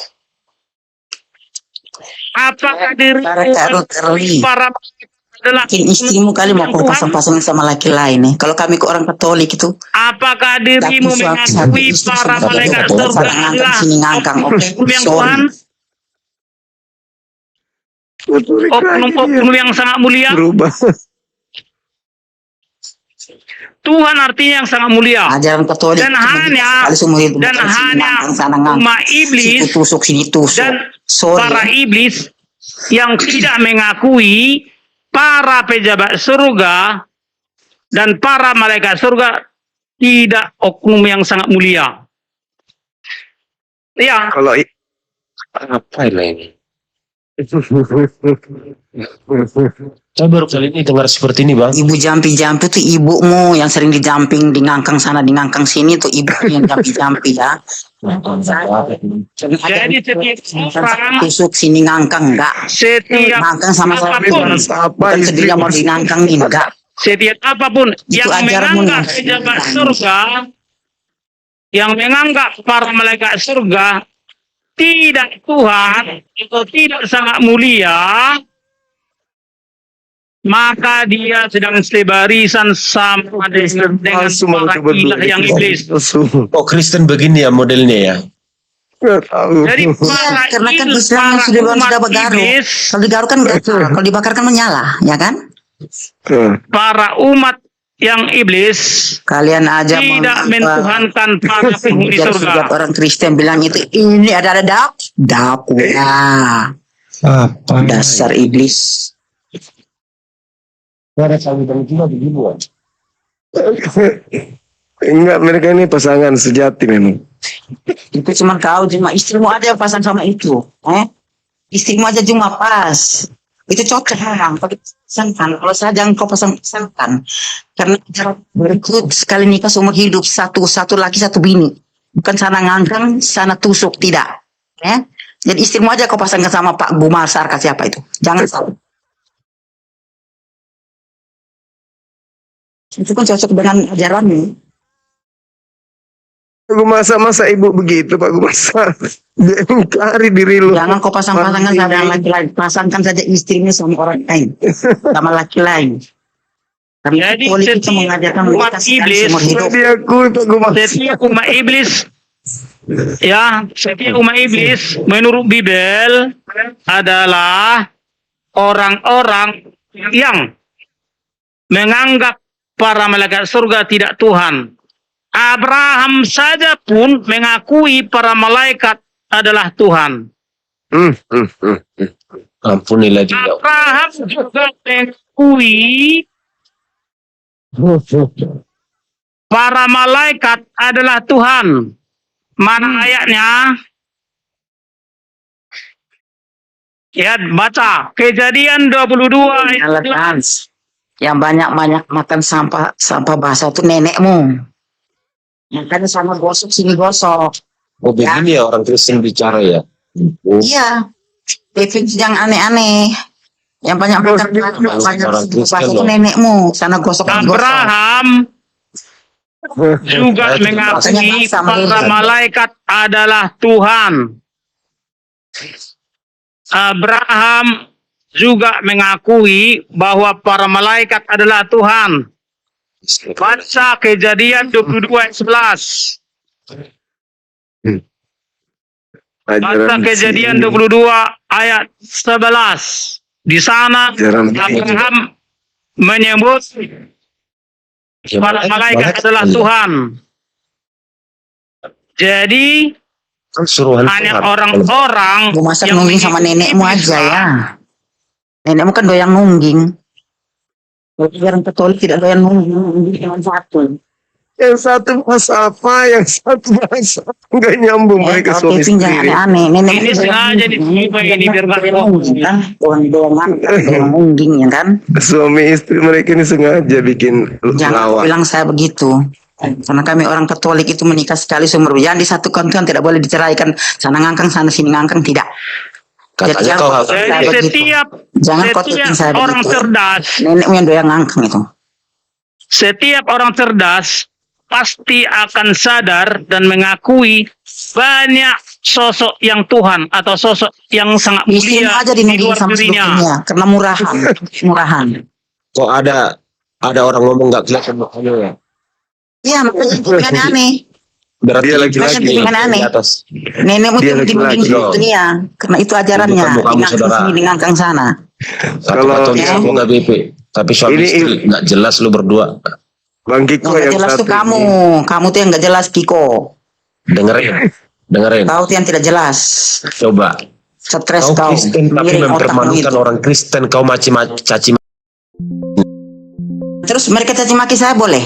apakah dirimu Barangkali. para malaikat adalah Mungkin istrimu kali mau kau pasang-pasangin sama laki lain nih. Kalau kami ke orang Katolik itu, apakah dirimu Tapi mengakui suatu para istri malaikat sama surga ngangkang adalah sini ngangkang, oke? oknum yang Sorry. Tuhan, oknum-oknum yang sangat mulia? Berubah. Tuhan artinya yang sangat mulia. Ajaran Katolik Dan hanya- kali seumur hidup dan bukan sini hanya ngangkang, sana ngangkang. umat iblis Situ tusuk sini tusuk. dan Sorry. para iblis yang tidak mengakui para pejabat surga dan para malaikat surga tidak oknum yang sangat mulia. Ya, Kalau Apa ini? Saya baru kali ini dengar seperti ini, Bang. Ibu jampi-jampi tuh ibumu yang sering dijamping, di ngangkang sana, di ngangkang sini tuh ibu yang jampi-jampi ya. jadi setiap orang, Tusuk sini ngangkang enggak. setiap Ngangkang sama apapun, apa bukan istri sedihnya mau di ngangkang nih enggak. setiap apapun yang ajaranmu menganggap yang- pejabat surga, yang menganggap para malaikat surga tidak Tuhan atau tidak sangat mulia, maka dia sedang sebarisan sama dengan palsu para mereka berdua. ilah yang iblis. Palsu. Oh, Kristen begini ya modelnya ya. Nggak tahu. Jadi para Karena kan iblis, Islam para sudah umat bergaru. iblis, Kalau digaru kan enggak, kalau dibakar kan menyala, ya kan? para umat yang iblis Kalian aja tidak mentuhankan para penghuni surga. Orang Kristen bilang itu ini ada dakwah. Apa? Dasar iblis. Ada saudara juga begini ya. Enggak, mereka ini pasangan sejati memang. Itu cuma kau, cuma istrimu aja yang pasang sama itu. Istrimu aja cuma pas. Itu cocok memang. Tapi pasangkan. Kalau saya jangan kau pasangkan. Karena cara berikut sekali nikah seumur hidup satu laki satu bini. Bukan sana ngangkang, sana tusuk tidak. Jadi istrimu aja kau pasangkan sama Pak Gumar Sarka siapa itu. Jangan salah. Itu kan cocok dengan ajaranmu. Aku masa ibu begitu, Pak. Gue masa dia ingkari diri lu. Jangan kau pasang-pasangkan sama yang laki-laki. Pasangkan saja istrinya sama orang lain. Sama laki lain. Karena Jadi Katolik itu setiap mengajarkan umat mereka sekali iblis, seumur hidup. Diakui, Pak. Gue masa. Setiap umat iblis, ya, setiap umat iblis menurut Bible adalah orang-orang yang menganggap para malaikat surga tidak Tuhan. Abraham saja pun mengakui para malaikat adalah Tuhan. Ampunilah dia. Abraham juga mengakui para malaikat adalah Tuhan. Mana ayatnya? Ya, baca. Kejadian 22 ayat Alasan. Yang banyak makan sampah basah itu nenekmu. Makanya sana gosok sini gosok. Oh, begini ya orang Kristen bicara ya. Oh, Iya. Definisi yang aneh-aneh. Yang banyak makan banyak orang Kristen basah itu loh. nenekmu. Sana gosok sini gosok. Abraham juga mengakui para malaikat adalah Tuhan. Abraham juga mengakui bahwa para malaikat adalah Tuhan. Baca Kejadian 22 ayat 11. Baca Kejadian 22 ayat 11. Di sana Abraham menyebut para malaikat adalah Tuhan. Jadi kan suruhan hanya Tuhan. orang-orang Gue masak yang nungging sama mengikuti nenekmu aja Islam. ya. Nenekmu kan doyan nungging. Orang Katolik tidak doyan nungging cuma satu. Yang satu bahasa apa, yang satu bahasa nggak nyambung mereka Kalau suami Kevin jangan istri. aneh-aneh. Nenekmu Ini sengaja ditipu ini biar nggak nungging kan. Doyan nungging ya kan. Suami istri mereka ini sengaja bikin Jangan lawak. bilang saya begitu. Karena kami orang Katolik itu menikah sekali seumur hidup. Yang disatukan Tuhan tidak boleh diceraikan. Sana ngangkang, sana sini ngangkang, tidak. Katanya kau harus Jadi Saya begitu. setiap Jangan kotokin saya orang begitu. cerdas, Nenekmu yang doyan ngangkang itu. setiap orang cerdas pasti akan sadar dan mengakui banyak sosok yang Tuhan atau sosok yang sangat Istrimu mulia aja di dinungging luar sama dirinya. seluruhnya. Karena murahan. kok ada orang ngomong nggak kelihatan mukanya ya. Iya, makanya itu kan aneh. Berarti Dia laki-laki. di Aneh. atas. Nenekmu Dia itu dinungging laki-laki. seluruh dunia. Karena itu ajarannya. Bukan mukamu, Di ngangkang saudara. sini, di ngangkang sana. Satu Kalau- Katolik Ya. semua nggak BP. Tapi suami Ini- istri nggak jelas lu berdua. Bang Kiko Yang yang gak jelas satu tuh kamu. ini. Kamu tuh yang gak jelas, Kiko. Dengerin. Kau tuh yang tidak jelas. Coba. Stres Kau kau. Kristen tapi Miring otakmu mempermalukan itu. orang Kristen. Kau caci. Terus mereka caci maki saya boleh?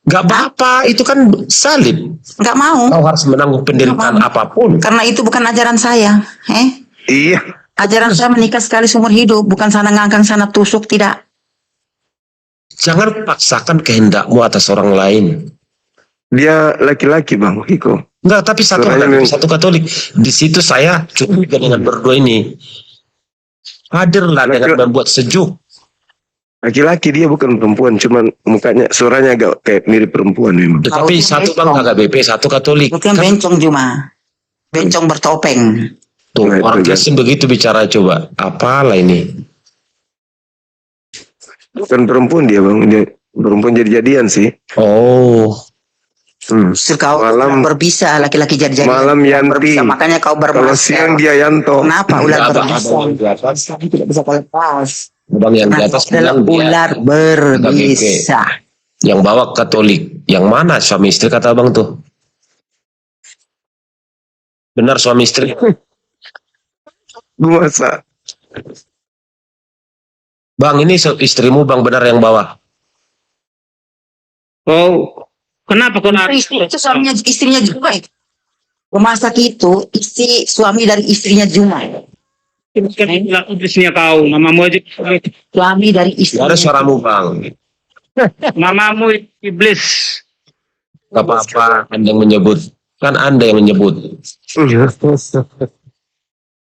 Gak apa-apa. Itu kan salib. Nggak mau. Kau harus menanggung penderitaan apapun. Karena itu bukan ajaran saya. Iya. Ajaran saya menikah sekali seumur hidup. Bukan sana ngangkang, sana tusuk. Tidak. Jangan paksakan kehendakmu atas orang lain. Dia laki-laki Bang Kiko. Enggak, tapi Suaranya satu Katolik. Di situ saya cukup dengan berdua ini. Hadirlah dengan membuat sejuk. Laki-laki dia bukan perempuan, cuman mukanya suaranya agak kayak mirip perempuan memang. Tetapi Kalau satu bencong. bang HKBP, satu Katolik. Itu yang bencong cuma. Bencong bertopeng. Tuh, Nah, orang itu Kristen begitu bicara coba. Apalah ini? Bukan perempuan dia Bang, dia perempuan jadi-jadian sih. Oh, Justru kau Malam- berbisa, laki-laki jadi-jadi. Malam Yanti. Berbisa, makanya kau Kalau bermasker. siang dia Yanto. Kenapa ular Abang- berbisa? abang yang di atas. Kamu tidak bisa kau lepas. Abang yang di Nah, atas adalah bilang dia ular berbisa. yang bawa Katolik. Yang mana suami istri kata abang tuh? Benar suami istri. Gua masa. Bang, ini istrimu bang benar yang bawa. Oh, kenapa kau narik? Itu suaminya, istrinya juga itu. Pemasak itu istri suami dari istrinya Juma. Iblisnya kau, namamu aja. Suami dari Gak istrinya. ada suaramu bang. Namamu iblis. Gak apa-apa Anda yang menyebut. Kan Anda yang menyebut.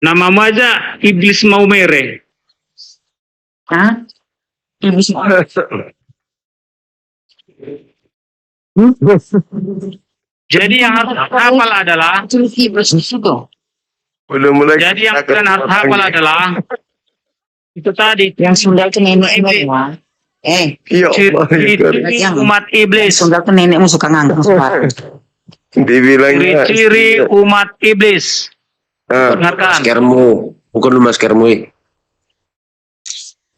Namamu aja iblis mau mere. Hah? Iblis mau. Jadi yang harus hafal adalah, Itu iblis itu. Udah mulai. jadi yang kalian harus hafal adalah itu tadi. Yang Sunda itu nenek semua. Iya, Ciri-ciri Yang- umat iblis. Sunda itu nenekmu suka ngangkang suara. dibilangnya. Ciri-ciri umat iblis. Ah, Dengarkan. Maskermu. Bukan lu maskermu.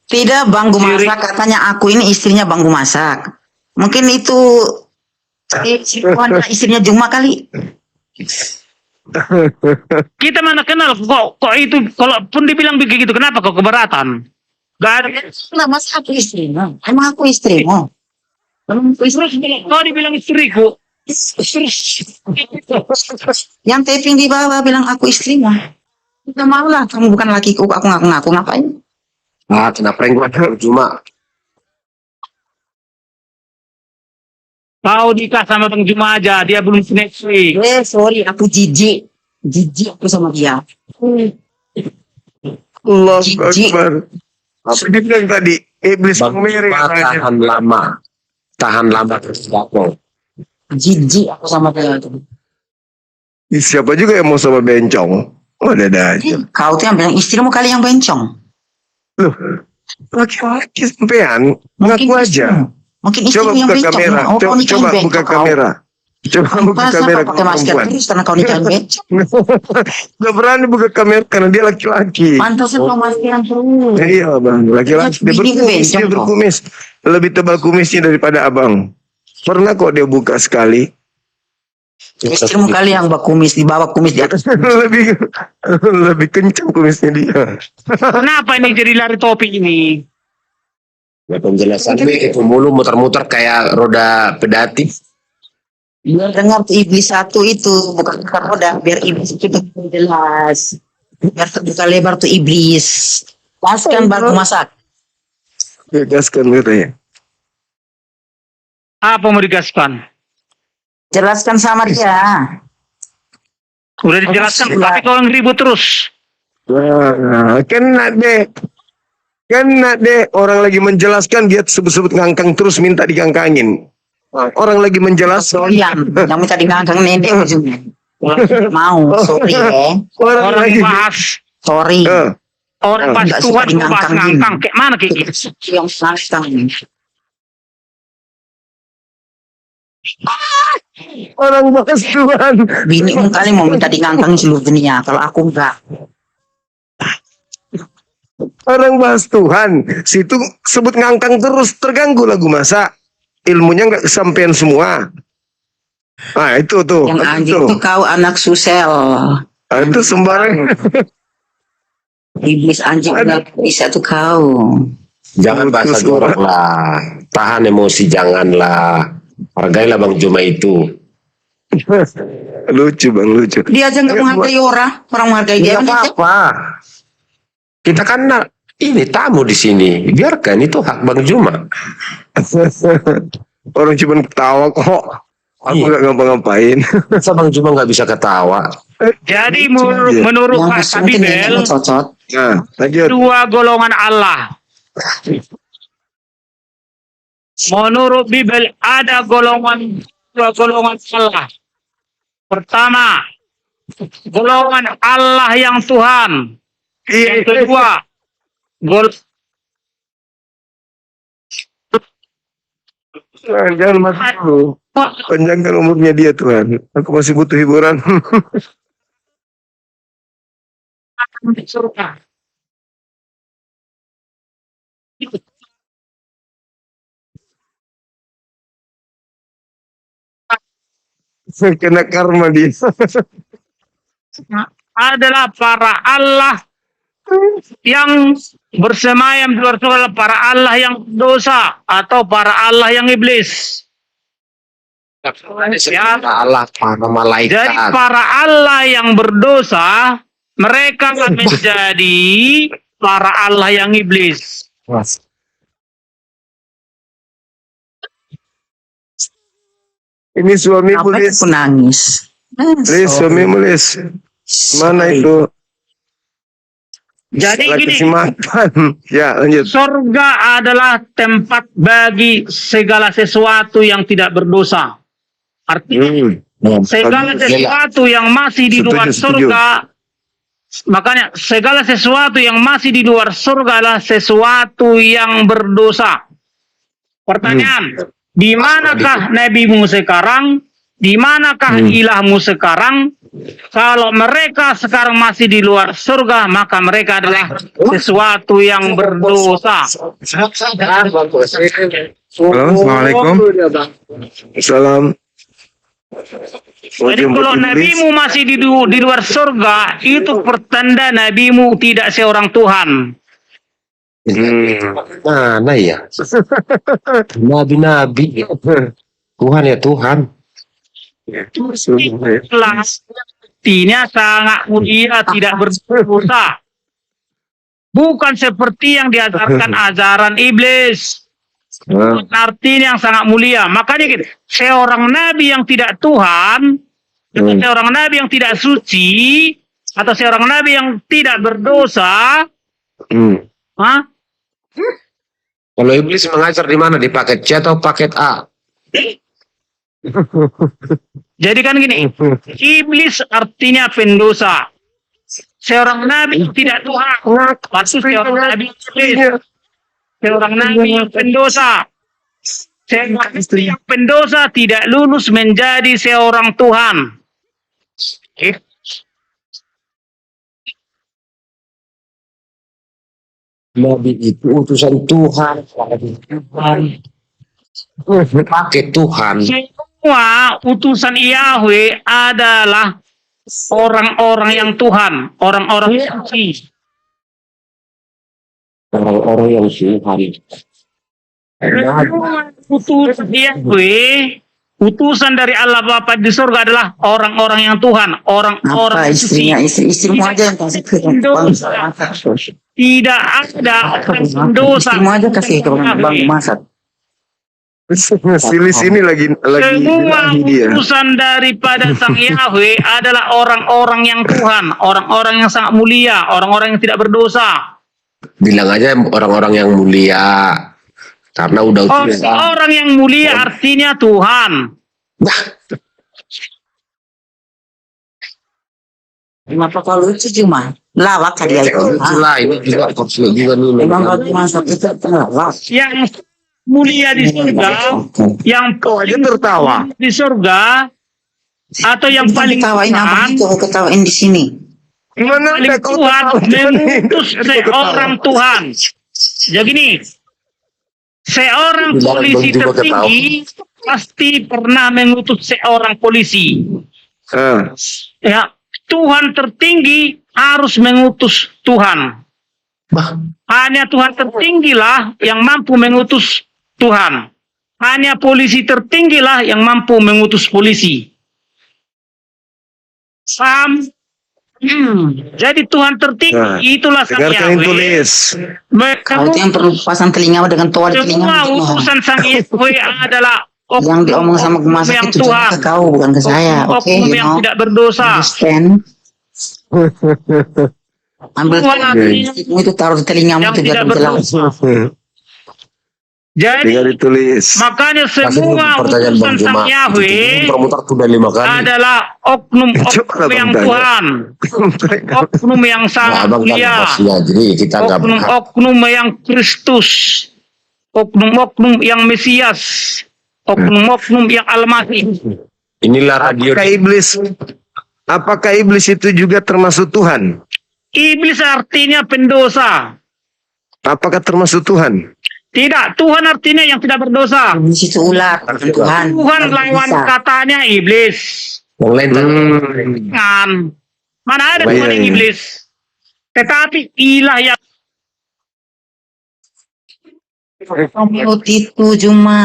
Tidak, Bang Gumasak katanya aku ini istrinya Bang Gumasak. Mungkin itu istrinya Juma kali. Kita mana kenal kok itu kalau pun dibilang begitu kenapa kok keberatan? Gak ada. Nah, mas aku istrimu. Emang aku istrimu. Terus kau dibilang istriku. Yang taping di bawah bilang aku istrimu. Tidak mau lah, kamu bukan lakiku, aku ngaku-ngaku ngapain? Ah, kenapa yang gua cuma Kau nikah sama Bang Juma aja, dia belum punya istri. Sorry, aku jijik. Jijik aku sama dia. Allah Jijik. Akbar. Apa dia bilang tadi? Iblis Bang merek Juma tahan lama. Tahan lama terus gagal. Jijik aku sama dia. Siapa juga yang mau sama bencong? Oh, ada aja. Kau tuh yang bilang istrimu kali yang bencong. Loh, laki-laki sampean ngaku aja. istrimu. Mungkin Coba istrimu yang buka bencong. kamera. Oh, kau nikahin Coba bencong, buka kau. kamera. Coba buka Masa kamera kau pakai masker perempuan. terus karena kau nikahin bencong? Gak berani buka kamera karena dia laki-laki. Pantasnya kau maskeran terus. Iya bang, laki-laki dia Bini berkumis, bencong dia kok. berkumis. Lebih tebal kumisnya daripada abang. Pernah kok dia buka sekali. Istrimu kali yang kumis di bawah kumis di atas. lebih kencang kumisnya dia. Kenapa ini jadi lari topik ini? Ya penjelasan itu mulu muter-muter kayak roda pedati. Biar dengar tuh iblis satu itu bukan roda, biar iblis itu jelas. Biar terbuka lebar tuh iblis. Paskan baru masak. Tegaskan katanya. Apa mau digaskan? Jelaskan sama dia. Udah dijelaskan, Oh, tapi kau yang ribut terus. Nah, kena deh orang lagi menjelaskan dia sebut-sebut ngangkang terus minta digangkangin. Orang lagi menjelaskan. Yang minta diganggang nenek ujungnya. Mau, sorry ya. Orang lagi bahas, Sorry. orang bahas Nggak Tuhan, suka kau bahas digangkang ngangkang. gini. Kayak mana kayak gitu? Yang ngangkang. Orang bahas Tuhan. Binimu kali mau minta digangkang seluruh dunia. Kalau aku enggak. Orang bahas Tuhan. Situ sebut ngangkang terus terganggu lagu masa. ilmunya nggak kesampaian semua. Nah itu tuh. Yang anjing itu kau anak susel. Ah, itu sembarang. Iblis anjing udah bisa tuh kau. Jangan bahasa Betul, jorok lah. Tahan emosi, janganlah. Hargailah Bang Juma itu. Lucu bang, lucu. Dia aja nggak menghargai orang menghargai dia. Tidak apa-apa. Kita kan ini tamu di sini. Biarkan, itu hak Bang Juma. Orang cuma ketawa kok. Aku Iya. nggak ngapa-ngapain. Masa Bang Juma nggak bisa ketawa? Jadi menurut Yang Pak kesini Kabibel, cocok. Nah, lanjut. dua golongan Allah. Menurut Bibel ada dua golongan Allah. Pertama, golongan Allah yang Tuhan. Yang kedua, Jangan mati dulu. Panjangkan umurnya dia Tuhan. Aku masih butuh hiburan. surga. Kena karma dia. Adalah para Allah yang bersemayam di luar surga, para Allah yang dosa atau para Allah yang iblis. Ya, Allah, para jadi malaikat. para Allah yang berdosa, mereka akan menjadi para Allah yang iblis. Ini suami Apa Lis. aku nangis? Lis, suami Lis. Mana itu? Jadi Lagi gini, kasih makan. Ya, lanjut. surga adalah tempat bagi segala sesuatu yang tidak berdosa. Artinya segala sesuatu yang masih di luar Setuju. surga, makanya segala sesuatu yang masih di luar surga adalah sesuatu yang berdosa. Pertanyaan, di manakah nabimu sekarang? Di manakah ilahmu sekarang? Kalau mereka sekarang masih di luar surga, maka mereka adalah sesuatu yang berdosa. Halo, Assalamualaikum. Salam. Jadi kalau nabimu masih di luar surga, itu pertanda nabimu tidak seorang Tuhan. Mana ya? Nabi-nabi. Tuhan ya Tuhan. Artinya sangat mulia, tidak berdosa. Bukan seperti yang diajarkan ajaran iblis. Artinya yang sangat mulia. Makanya gitu, seorang nabi yang tidak Tuhan, atau seorang nabi yang tidak suci, atau seorang nabi yang tidak berdosa, Kalau iblis mengajar di mana? Di paket C atau paket A? jadi kan gini, iblis artinya pendosa. Seorang nabi yang tidak Tuhan, maksud seorang nabi iblis. Seorang nabi yang pendosa. Seorang istri yang pendosa tidak lulus menjadi seorang Tuhan. Nabi itu utusan Tuhan. Pakai Tuhan. Semua utusan Yahweh adalah orang-orang yang Tuhan, orang-orang yang suci. Orang-orang yang Tuhan. Utusan Yahweh, utusan dari Allah Bapa di surga adalah orang-orang yang Tuhan, orang-orang Apa yang suci. istrinya? Istri-istrimu aja yang kasih ke bang masak. Tidak ada orang pendosa. Istrimu aja kasih ke bang masak. Silis ini lagi Semua birahi dia. utusan daripada Sang Yahweh adalah orang-orang yang Tuhan, orang-orang yang sangat mulia, orang-orang yang tidak berdosa. Bilang aja orang-orang yang mulia. Karena udah utusan. Orang yang mulia artinya Tuhan. Kenapa kalau lucu cuma lawak kali ya? Itulah, ini juga kursi juga dulu. Memang bang masak itu lawak. Yang mulia di surga, yang paling tertawa. di surga, atau yang paling Ketawain apa Tuhan, itu? Ketawain di sini. Gimana paling ada kau Tuhan ketawa? mengutus seorang Tuhan. Jadi gini, Seorang Dilarang polisi Bang Juma tertinggi pasti pernah mengutus seorang polisi. Ah, Ya, Tuhan tertinggi harus mengutus Tuhan. Hanya Tuhan tertinggilah yang mampu mengutus Tuhan. Hanya polisi tertinggilah yang mampu mengutus polisi. Jadi Tuhan tertinggi Nah, itulah Sang dengarkan itu, Yahweh. Lis. Kau itu yang perlu pasang telinga dengan toa di telinga. Semua utusan Sang Yahweh adalah Yang diomong sama oknum Mas yang itu Tuhan. ke kau, bukan ke saya. Oke, Oknum you yang know. tidak berdosa. Understand? Ambil Tuhan artinya stickmu itu taruh di telingamu yang itu biar tidak jelas. berdosa. Jadi Dengar itu, Lis. makanya Kasih semua pertanyaan Bang utusan Juma. Sang Yahweh Bermutar sudah 5 kali. adalah oknum-oknum Coba yang Bang tanya. Tuhan. Oknum yang Nah, sangat abang kan mulia. masnya, jadi kita nggak berhak. Oknum-oknum yang Kristus. Oknum-oknum yang Mesias. Oknum-oknum yang Almasih. Inilah radio. Apakah iblis itu juga termasuk Tuhan? Iblis artinya pendosa. Apakah termasuk Tuhan? Tidak, Tuhan artinya yang tidak berdosa. Di situ ular, bukan Tuhan. Tuhan lawan Bisa. katanya iblis. Yang lain Kan. Mana ada Oh, Tuhan iya, yang iya. iblis. Tetapi ilah yang Menurut itu cuma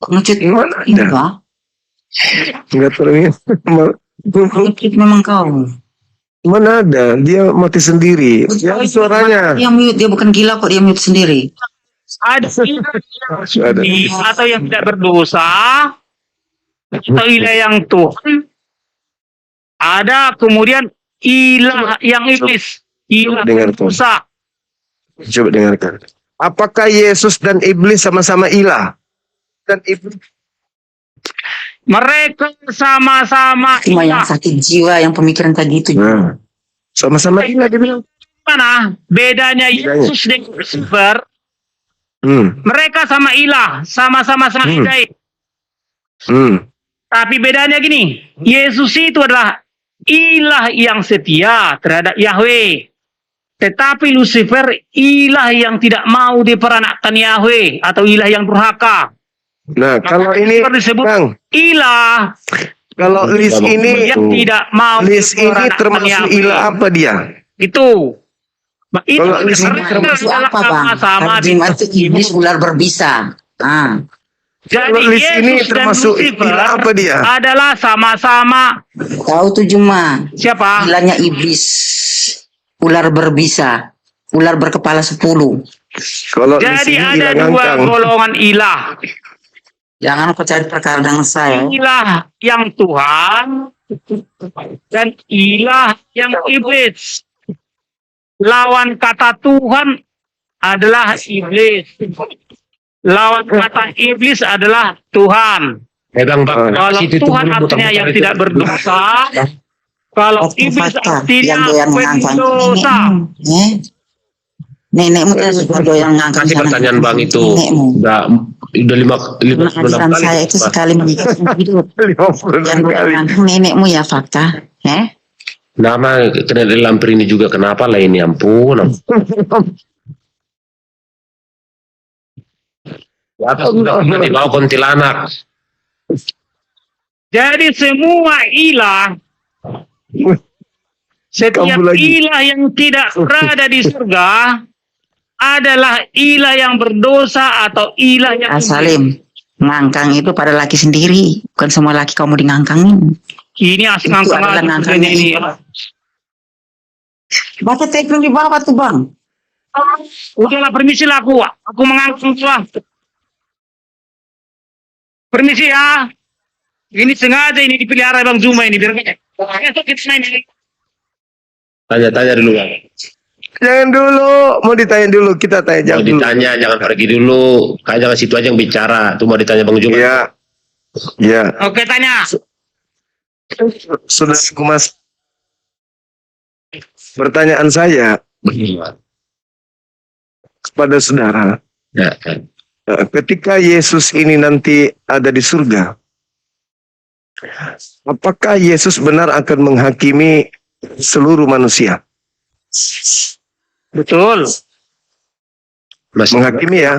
pengecut Mana ini ada? Pak. Enggak terlihat. Pengecut memang kau. Mana ada? Dia mati sendiri. Ya, suaranya. Dia mute, dia bukan gila kok, dia mute sendiri. ada ilah Ada. atau yang tidak berdosa atau ilah yang Tuhan. Ada kemudian ilah yang iblis. Ilah Dengar, yang dosa. Coba dengarkan. Apakah Yesus dan iblis sama-sama ilah? Dan iblis Mereka sama-sama Cuma yang ilah. sakit jiwa, yang pemikiran kayak gitu. Nah, sama-sama ilah dia bilang. Mana bedanya Yesus dengan Lucifer? Mereka sama ilah, sama-sama sang hidayah. Tapi bedanya gini, Yesus itu adalah ilah yang setia terhadap Yahweh. Tetapi Lucifer ilah yang tidak mau diperanakkan Yahweh atau ilah yang durhaka. Nah, kalau ini Lucifer disebut Bang, ilah kalau list ini yang tidak mau list ini diperanakkan termasuk Yahweh. ilah apa dia? Itu. Itu Kalau di sini mereka Termasuk adalah apa Bang? sama-sama Karena jimat itu iblis ular berbisa. Nah, Kalau Jadi list ini Yesus dan termasuk Lucifer ilah apa dia? adalah sama-sama kau tuh cuma siapa? ilahnya iblis. Ular berbisa. Ular berkepala 10. Kalau list Jadi ini ada ilah dua ngangkang. golongan ilah. Jangan percaya perkara dengan saya. Ilah yang Tuhan dan ilah yang iblis. Lawan kata Tuhan adalah iblis. Lawan kata iblis adalah Tuhan. Bang, Kalau Tuhan artinya yang tidak berdosa, kalau iblis Fakta artinya yang doyan mengangkang pendosa. Nenekmu kan suka doyan mengangkang kasih pertanyaan Bang itu. Nenekmu. Udah 5 Pengadilan saya itu sekali meninggal hidup. 50 Yang kali. mengangkang nenekmu ya fakta. Nama kena dari lampir ini juga kenapa lah ini ampun. Atas sudah di bawah kuntilanak. Jadi semua ilah, setiap Kamu lagi. ilah yang tidak berada di surga adalah ilah yang berdosa atau ilah yang Salim, ngangkang itu pada laki sendiri, bukan semua laki kamu di ngangkangin. ini asli Itu adalah ngangkangnya ini. Baca telepon di bawah tuh Bang. Udahlah permisi lah aku mengangkang tuh. Permisi ya. Ini sengaja ini dipelihara Bang Zuma ini biar esok kita main. Tanya-tanya dulu Bang. Jangan dulu, mau ditanya dulu, kita tanya Mau jawab dulu. ditanya jangan pergi dulu. Kayak jangan situ aja yang bicara. Tuh mau ditanya Bang Juma. Iya. Iya. Oke tanya. Saudaraku Mas. Pertanyaan saya kepada saudara, Ya, kan. ketika Yesus ini nanti ada di surga, apakah Yesus benar akan menghakimi seluruh manusia? Betul. Masih Menghakimi ya.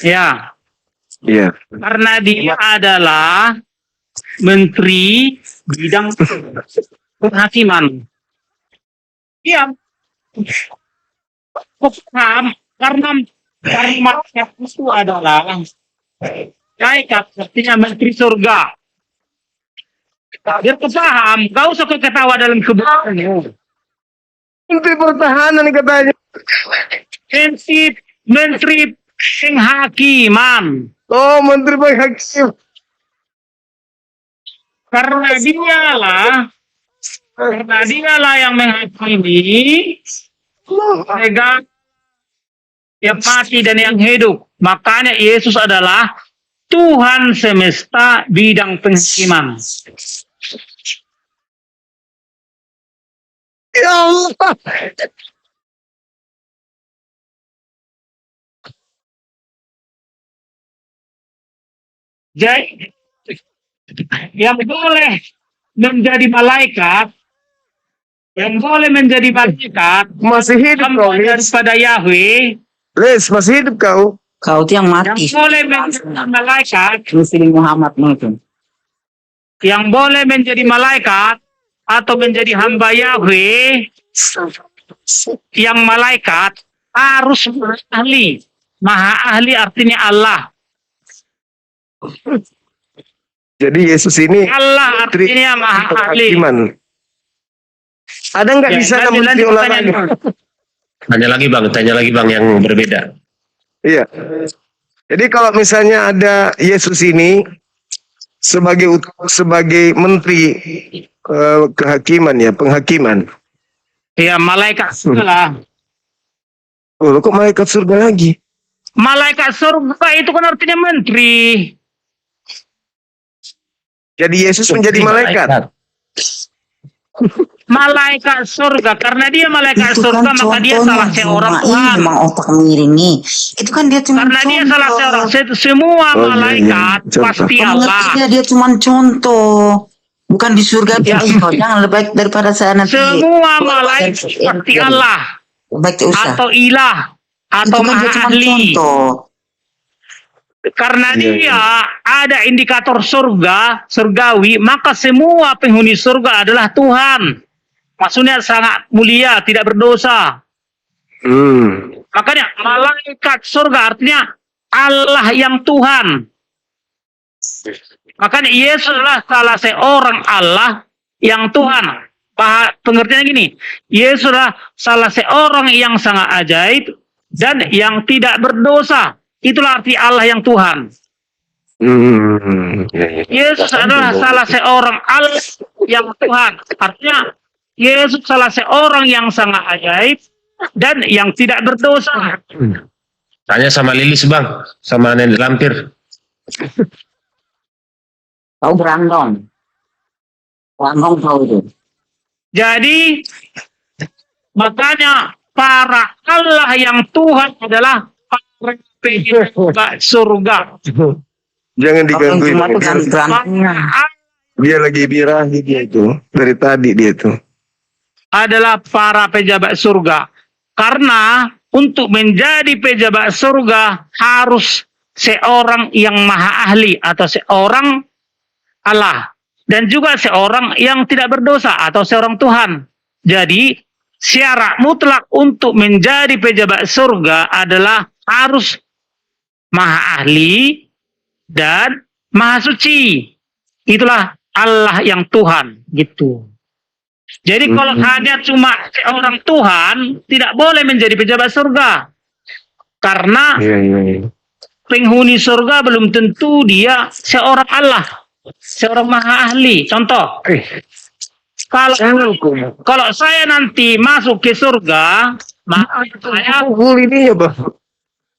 Ya, Iya. karena dia adalah menteri bidang penghakiman. Iya, kok paham? Karena itu adalah malaikat, artinya menteri surga. Biar kau paham, kau usah kau ketawa dalam kebenaran. Menteri Pertahanan katanya. Menteri penghakiman. Oh, Menteri Penghakim. Karena dialah yang menghakimi mereka yang mati dan yang hidup. Makanya Yesus adalah Tuhan semesta bidang penghakiman. Ya Allah. Jadi yang boleh menjadi malaikat, Masih hidup kau, hamba Lis. daripada Yahweh, Lis, masih hidup kau. Kau itu yang yang mati. boleh menjadi malaikat, Muslim Muhammad itu. yang boleh menjadi malaikat atau menjadi hamba Yahweh, yang malaikat harus ahli. Maha ahli artinya Allah. Jadi Yesus ini Allah Menteri artinya maha ahli. Penghakiman. Ada nggak Ya, di sana lanjut, menteri lanjut olahraga? pertanyaan. Tanya lagi bang yang berbeda. Iya. Jadi kalau misalnya ada Yesus ini sebagai menteri kehakiman ya, penghakiman. Ya, malaikat surga. Oh, kok malaikat surga lagi? Malaikat surga itu kan artinya menteri. Jadi Yesus menjadi malaikat. Malaikat surga, karena dia malaikat Itu surga kan maka dia contohnya salah seorang cuma Tuhan. memang otak miring nih. Itu kan dia cuma Karena dia salah contoh. seorang, semua Oh, iya, malaikat iya. Contoh. pasti Allah. Pengertiannya dia cuma contoh. Bukan di surga Ya. jangan lebih baik daripada saya nanti. Semua malaikat pasti Allah Baik usah. atau ilah atau Itu kan dia maha cuma ahli. contoh. Karena Iya, dia ada indikator surgawi, maka semua penghuni surga adalah Tuhan. Maksudnya sangat mulia, tidak berdosa. Makanya malaikat surga artinya Allah yang Tuhan. Makanya Yesus adalah salah seorang Allah yang Tuhan. Pengertiannya gini, Yesus adalah salah seorang yang sangat ajaib dan yang tidak berdosa. Itulah arti Allah yang Tuhan. Yesus adalah salah seorang Allah yang Tuhan. Artinya Yesus salah seorang yang sangat ajaib dan yang tidak berdosa. Tanya sama Lilis bang, sama Nenek Lampir. Kau berandong. Berandong kau itu. Jadi makanya para Allah yang Tuhan adalah para penghuni surga. Jangan Kau digangguin. cuma itu kan berandongnya. Dia lagi birahi dia itu. Dari tadi dia itu. Adalah para pejabat surga. Karena untuk menjadi pejabat surga harus seorang yang maha ahli atau seorang Allah. Dan juga seorang yang tidak berdosa atau seorang Tuhan. Jadi syarat mutlak untuk menjadi pejabat surga adalah harus maha ahli dan maha suci. Itulah Allah yang Tuhan gitu. Jadi kalau hanya cuma seorang Tuhan tidak boleh menjadi pejabat surga. Karena penghuni surga belum tentu dia seorang Allah, seorang maha ahli. Contoh, kalau saya nanti masuk ke surga, maka saya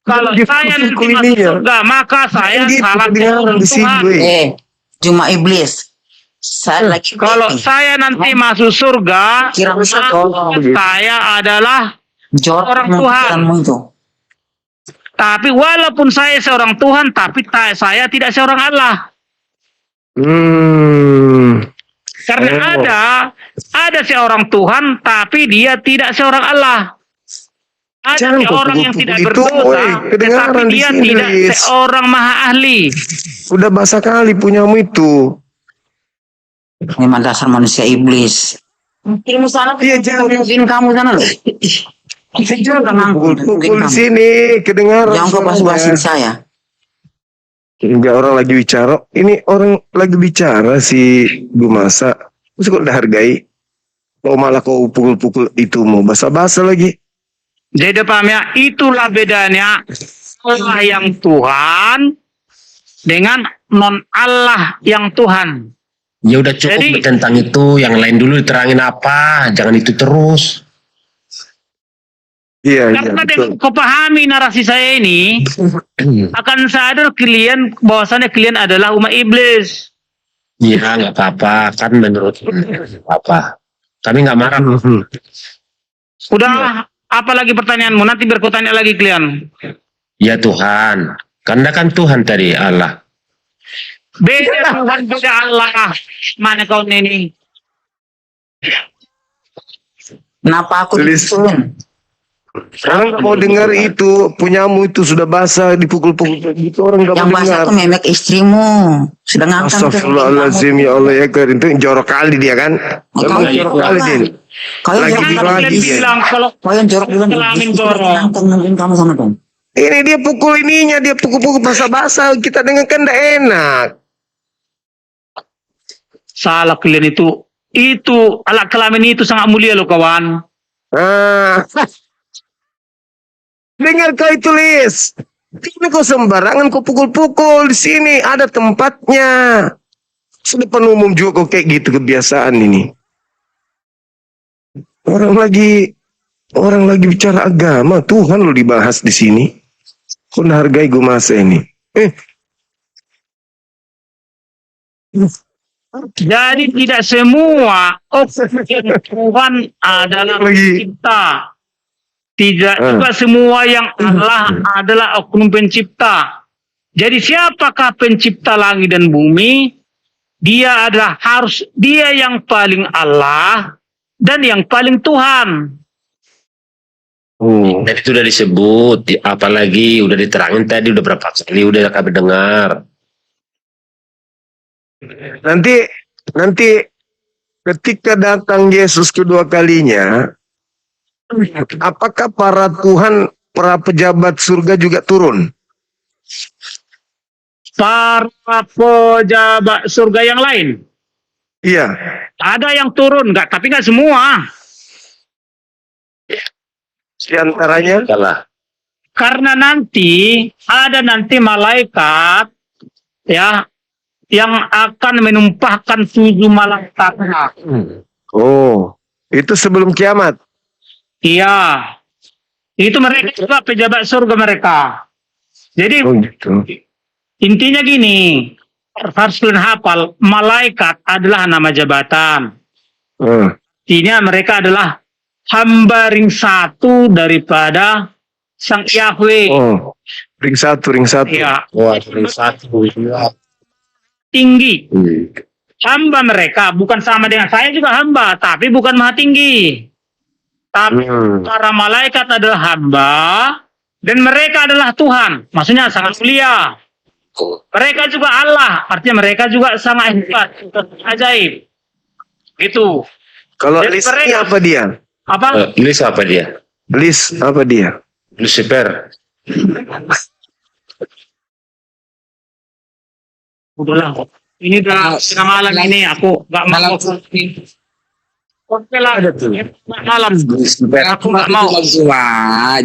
kalau saya nanti masuk surga, maka saya salah seorang Tuhan. Cuma iblis. Saya lagi Kalau saya nanti masuk surga, Kira maka saya adalah orang Tuhan. Itu. Tapi walaupun saya seorang Tuhan, tapi saya tidak seorang Allah. Karena ada seorang Tuhan, tapi dia tidak seorang Allah. Jangan kau orang yang pukul-pukul tidak itu, berdosa, woi. Kedengaran tetapi di dia sini, tidak Lis. seorang maha ahli. Udah basah kali punyamu itu. Memang dasar manusia iblis. Ilmu sana Iya, jangan. mungkin kamu sana loh. Jangan pukul-pukul di sini, kedengaran. Jangan kau bas-basin saya. Enggak, orang lagi bicara. Ini orang lagi bicara si Bu Masa. Terus kok udah hargai? Kau malah kau pukul-pukul itu, mau basa-basa lagi. Jadi paham ya, itulah bedanya Allah yang Tuhan dengan non Allah yang Tuhan. Ya udah cukup Jadi- tentang itu, yang lain dulu diterangin apa, jangan itu terus. Iya, iya, Karena betul. dengan kau pahami narasi saya ini, akan sadar kalian bahwasannya kalian adalah umat iblis. Iya, nggak apa-apa, kan menurut apa? Kami nggak marah. Udah, apa lagi pertanyaanmu? Nanti berkutanya lagi kalian. Ya Tuhan, karena kan Tuhan tadi Allah. Beda Tuhan, beda Allah. Mana kau ini? Kenapa aku Tulis. dipukul? Orang nggak mau dengar itu, punyamu itu sudah basah, dipukul-pukul gitu, orang nggak Yang mau bahasa dengar. aku memek istrimu. Sudah ngangkat. Astagfirullahaladzim, ya Allah ya Karim. Itu jorok kali dia kan. Memang Kau jorok kali dia. Kau yang Lagi jorok di duluan. lagi Kalian dia. bilang kalau Kau yang jorok duluan. Kelamin Sudah jorok. ngangkat nungguin kamu sana dong. Ini dia pukul ininya, dia pukul-pukul basah-basah. Kita dengar kan nggak enak. salah kalian itu alat kelamin itu sangat mulia loh kawan. Ah. Dengar kau itu, Lis. Ini kau sembarangan kau pukul-pukul di sini, ada tempatnya. Sedepan umum juga kok kayak gitu kebiasaan ini. Orang lagi bicara agama, Tuhan lo dibahas di sini. Kau hargai gue masa ini. Jadi tidak semua Tuhan adalah Lagi. pencipta. Tidak juga semua yang Allah adalah oknum pencipta. Jadi siapakah pencipta langit dan bumi? Dia adalah dia yang paling Allah dan yang paling Tuhan. Dan itu udah disebut, apalagi udah diterangin tadi, udah berapa kali udah kami dengar. Nanti ketika datang Yesus kedua kalinya, apakah para Tuhan, para pejabat surga juga turun? Para pejabat surga yang lain Iya. ada yang turun, tapi nggak semua. Di antaranya, Salah. Karena nanti ada malaikat ya yang akan menumpahkan 7 malaikat. oh, itu sebelum kiamat. Iya. Itu mereka juga pejabat surga mereka. Jadi Oh gitu. intinya gini, harus kalian hafal, malaikat adalah nama jabatan. Artinya mereka adalah hamba ring satu daripada Sang Yahweh. Oh, ring satu. Ya, Wah, satu. tinggi. Hamba mereka bukan sama dengan saya juga hamba, tapi bukan maha tinggi. Tapi para malaikat adalah hamba dan mereka adalah Tuhan. Maksudnya sangat mulia. Mereka juga Allah, artinya mereka juga sangat hebat, ajaib. Gitu. Kalau Jadi Lis ini mereka- apa dia? Apa? Lis apa dia? Lis apa dia? Lucifer. Udahlah. Ini udah tengah malam ini aku nggak mau. Oke lah. Malam. Aku nggak mau cuma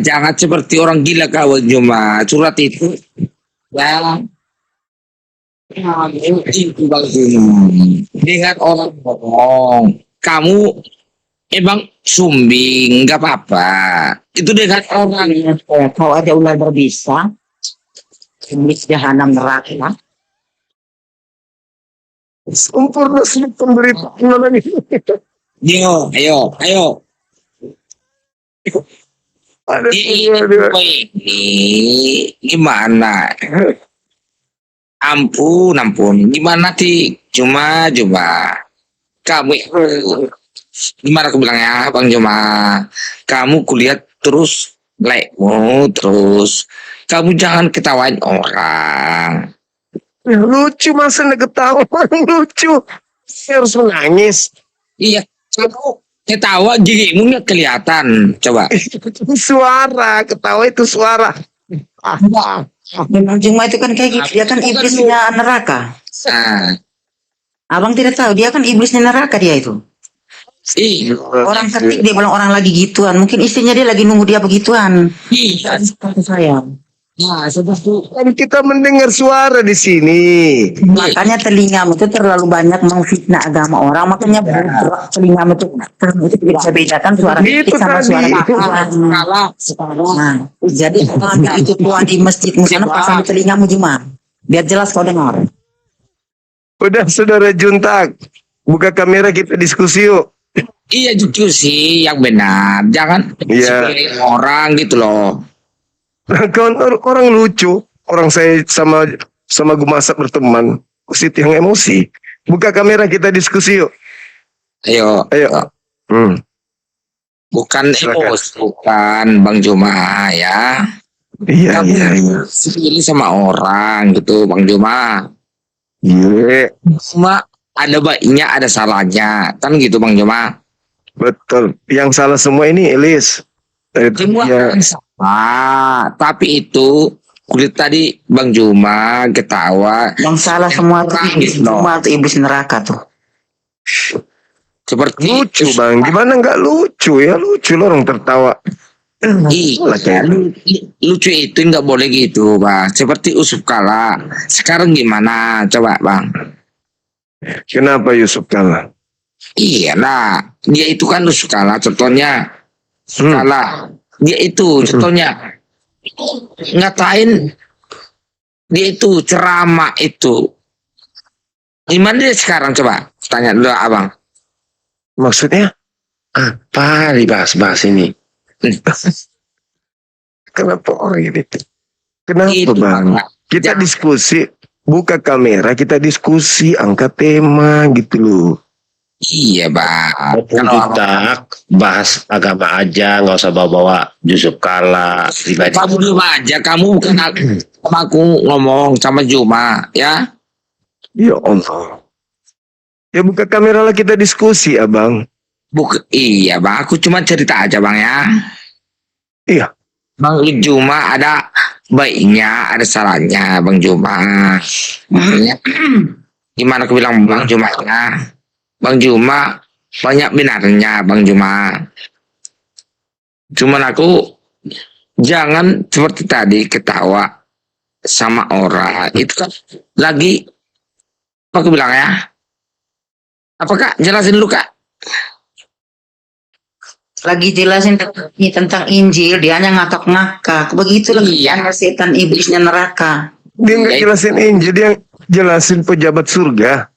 jangan seperti orang gila kau cuma surat itu ya itu bagus dengan orang bohong kamu emang sumbing nggak apa-apa itu dengan orang Kau aja ular berbisa. Iblis jahanam neraka. Sempurna sih pemberitaan ini. ayo Ada ini gimana ampun gimana cuma kamu gimana aku bilangnya bang cuma kamu kulihat terus lekmu terus. Kamu jangan ketawain orang. Ya, lucu masa nggak ketawa lucu. Saya harus menangis. Iya, kamu ketawa gigimu nggak kelihatan. Coba. Suara, ketawa itu suara. Memang Juma itu kan kayak gitu. Dia kan iblisnya neraka. Nah, Abang tidak tahu, dia kan iblisnya neraka dia itu. iya, Orang ketik dia bilang orang lagi gituan. Mungkin istrinya dia lagi nunggu dia begituan. iya. Seperti saya. Nah, seperti Kan kita mendengar suara di sini. Makanya telingamu itu terlalu banyak memfitnah agama orang. Makanya bergerak telingamu itu. Kamu itu tidak bisa bedakan suara Itu ketik sama tadi. suara Tuhan. Nah, jadi kalau itu Tuhan di masjidmu sana pasang di telingamu cuma. Biar jelas kau dengar. Udah saudara Juntak, buka kamera kita diskusi yuk. iya jujur sih yang benar. Jangan Iya. sepele orang gitu loh. Kawan orang lucu, orang saya sama Gumasa berteman, kusit yang emosi. Buka kamera kita diskusi yuk. Ayo, Ayo. bukan Silakan. emosi, bukan Bang Juma ya. Iya, Kamu iya, iya. sepele sama orang gitu Bang Juma. Iya, Cuma ada baiknya ada salahnya kan gitu Bang Juma. betul. Yang salah semua ini Elis. Semua Ya, kan sama, tapi itu kulit tadi Bang Juma ketawa Yang salah semua itu Orang iblis. gitu. Semua itu iblis neraka tuh. seperti lucu bang. Gimana nggak lucu ya? Lucu loh orang tertawa. Iya, lucu itu nggak boleh gitu Bang. Seperti Usuf Kala. Sekarang gimana? Coba Bang. Kenapa Yusuf kalah? Iya lah, dia itu kan Usuf Kala. Contohnya, Kala. Dia itu contohnya ngatain dia itu ceramah itu. Gimana dia sekarang coba? Tanya dulu Abang. Maksudnya Apa dibahas-bahas ini? kenapa orang ini? Kenapa Itu bang? Bang. Kita Jangan. diskusi, buka kamera, kita diskusi, angkat tema gitu loh. Iya Bang. Walaupun kita bahas agama aja, nggak usah bawa-bawa Yusuf Kala pribadi. Kamu dulu aja, kamu bukan sama aku ngomong sama Juma, ya? Ya Allah. Ya buka kamera lah kita diskusi abang. Iya Bang, aku cuma cerita aja Bang ya. Iya. Bang Juma ada baiknya, ada salahnya Bang Juma. Makanya, gimana aku bilang Bang Juma ya? Bang Juma banyak benarnya Bang Juma. Cuman aku jangan seperti tadi ketawa sama orang. Itu kan lagi apa aku bilang ya? Apa Kak? Jelasin dulu Kak. Lagi jelasin tentang Injil, dia hanya ngakak-ngakak. Begitulah Iya. setan iblisnya neraka. Dia nggak Ya, jelasin Injil, dia jelasin pejabat surga.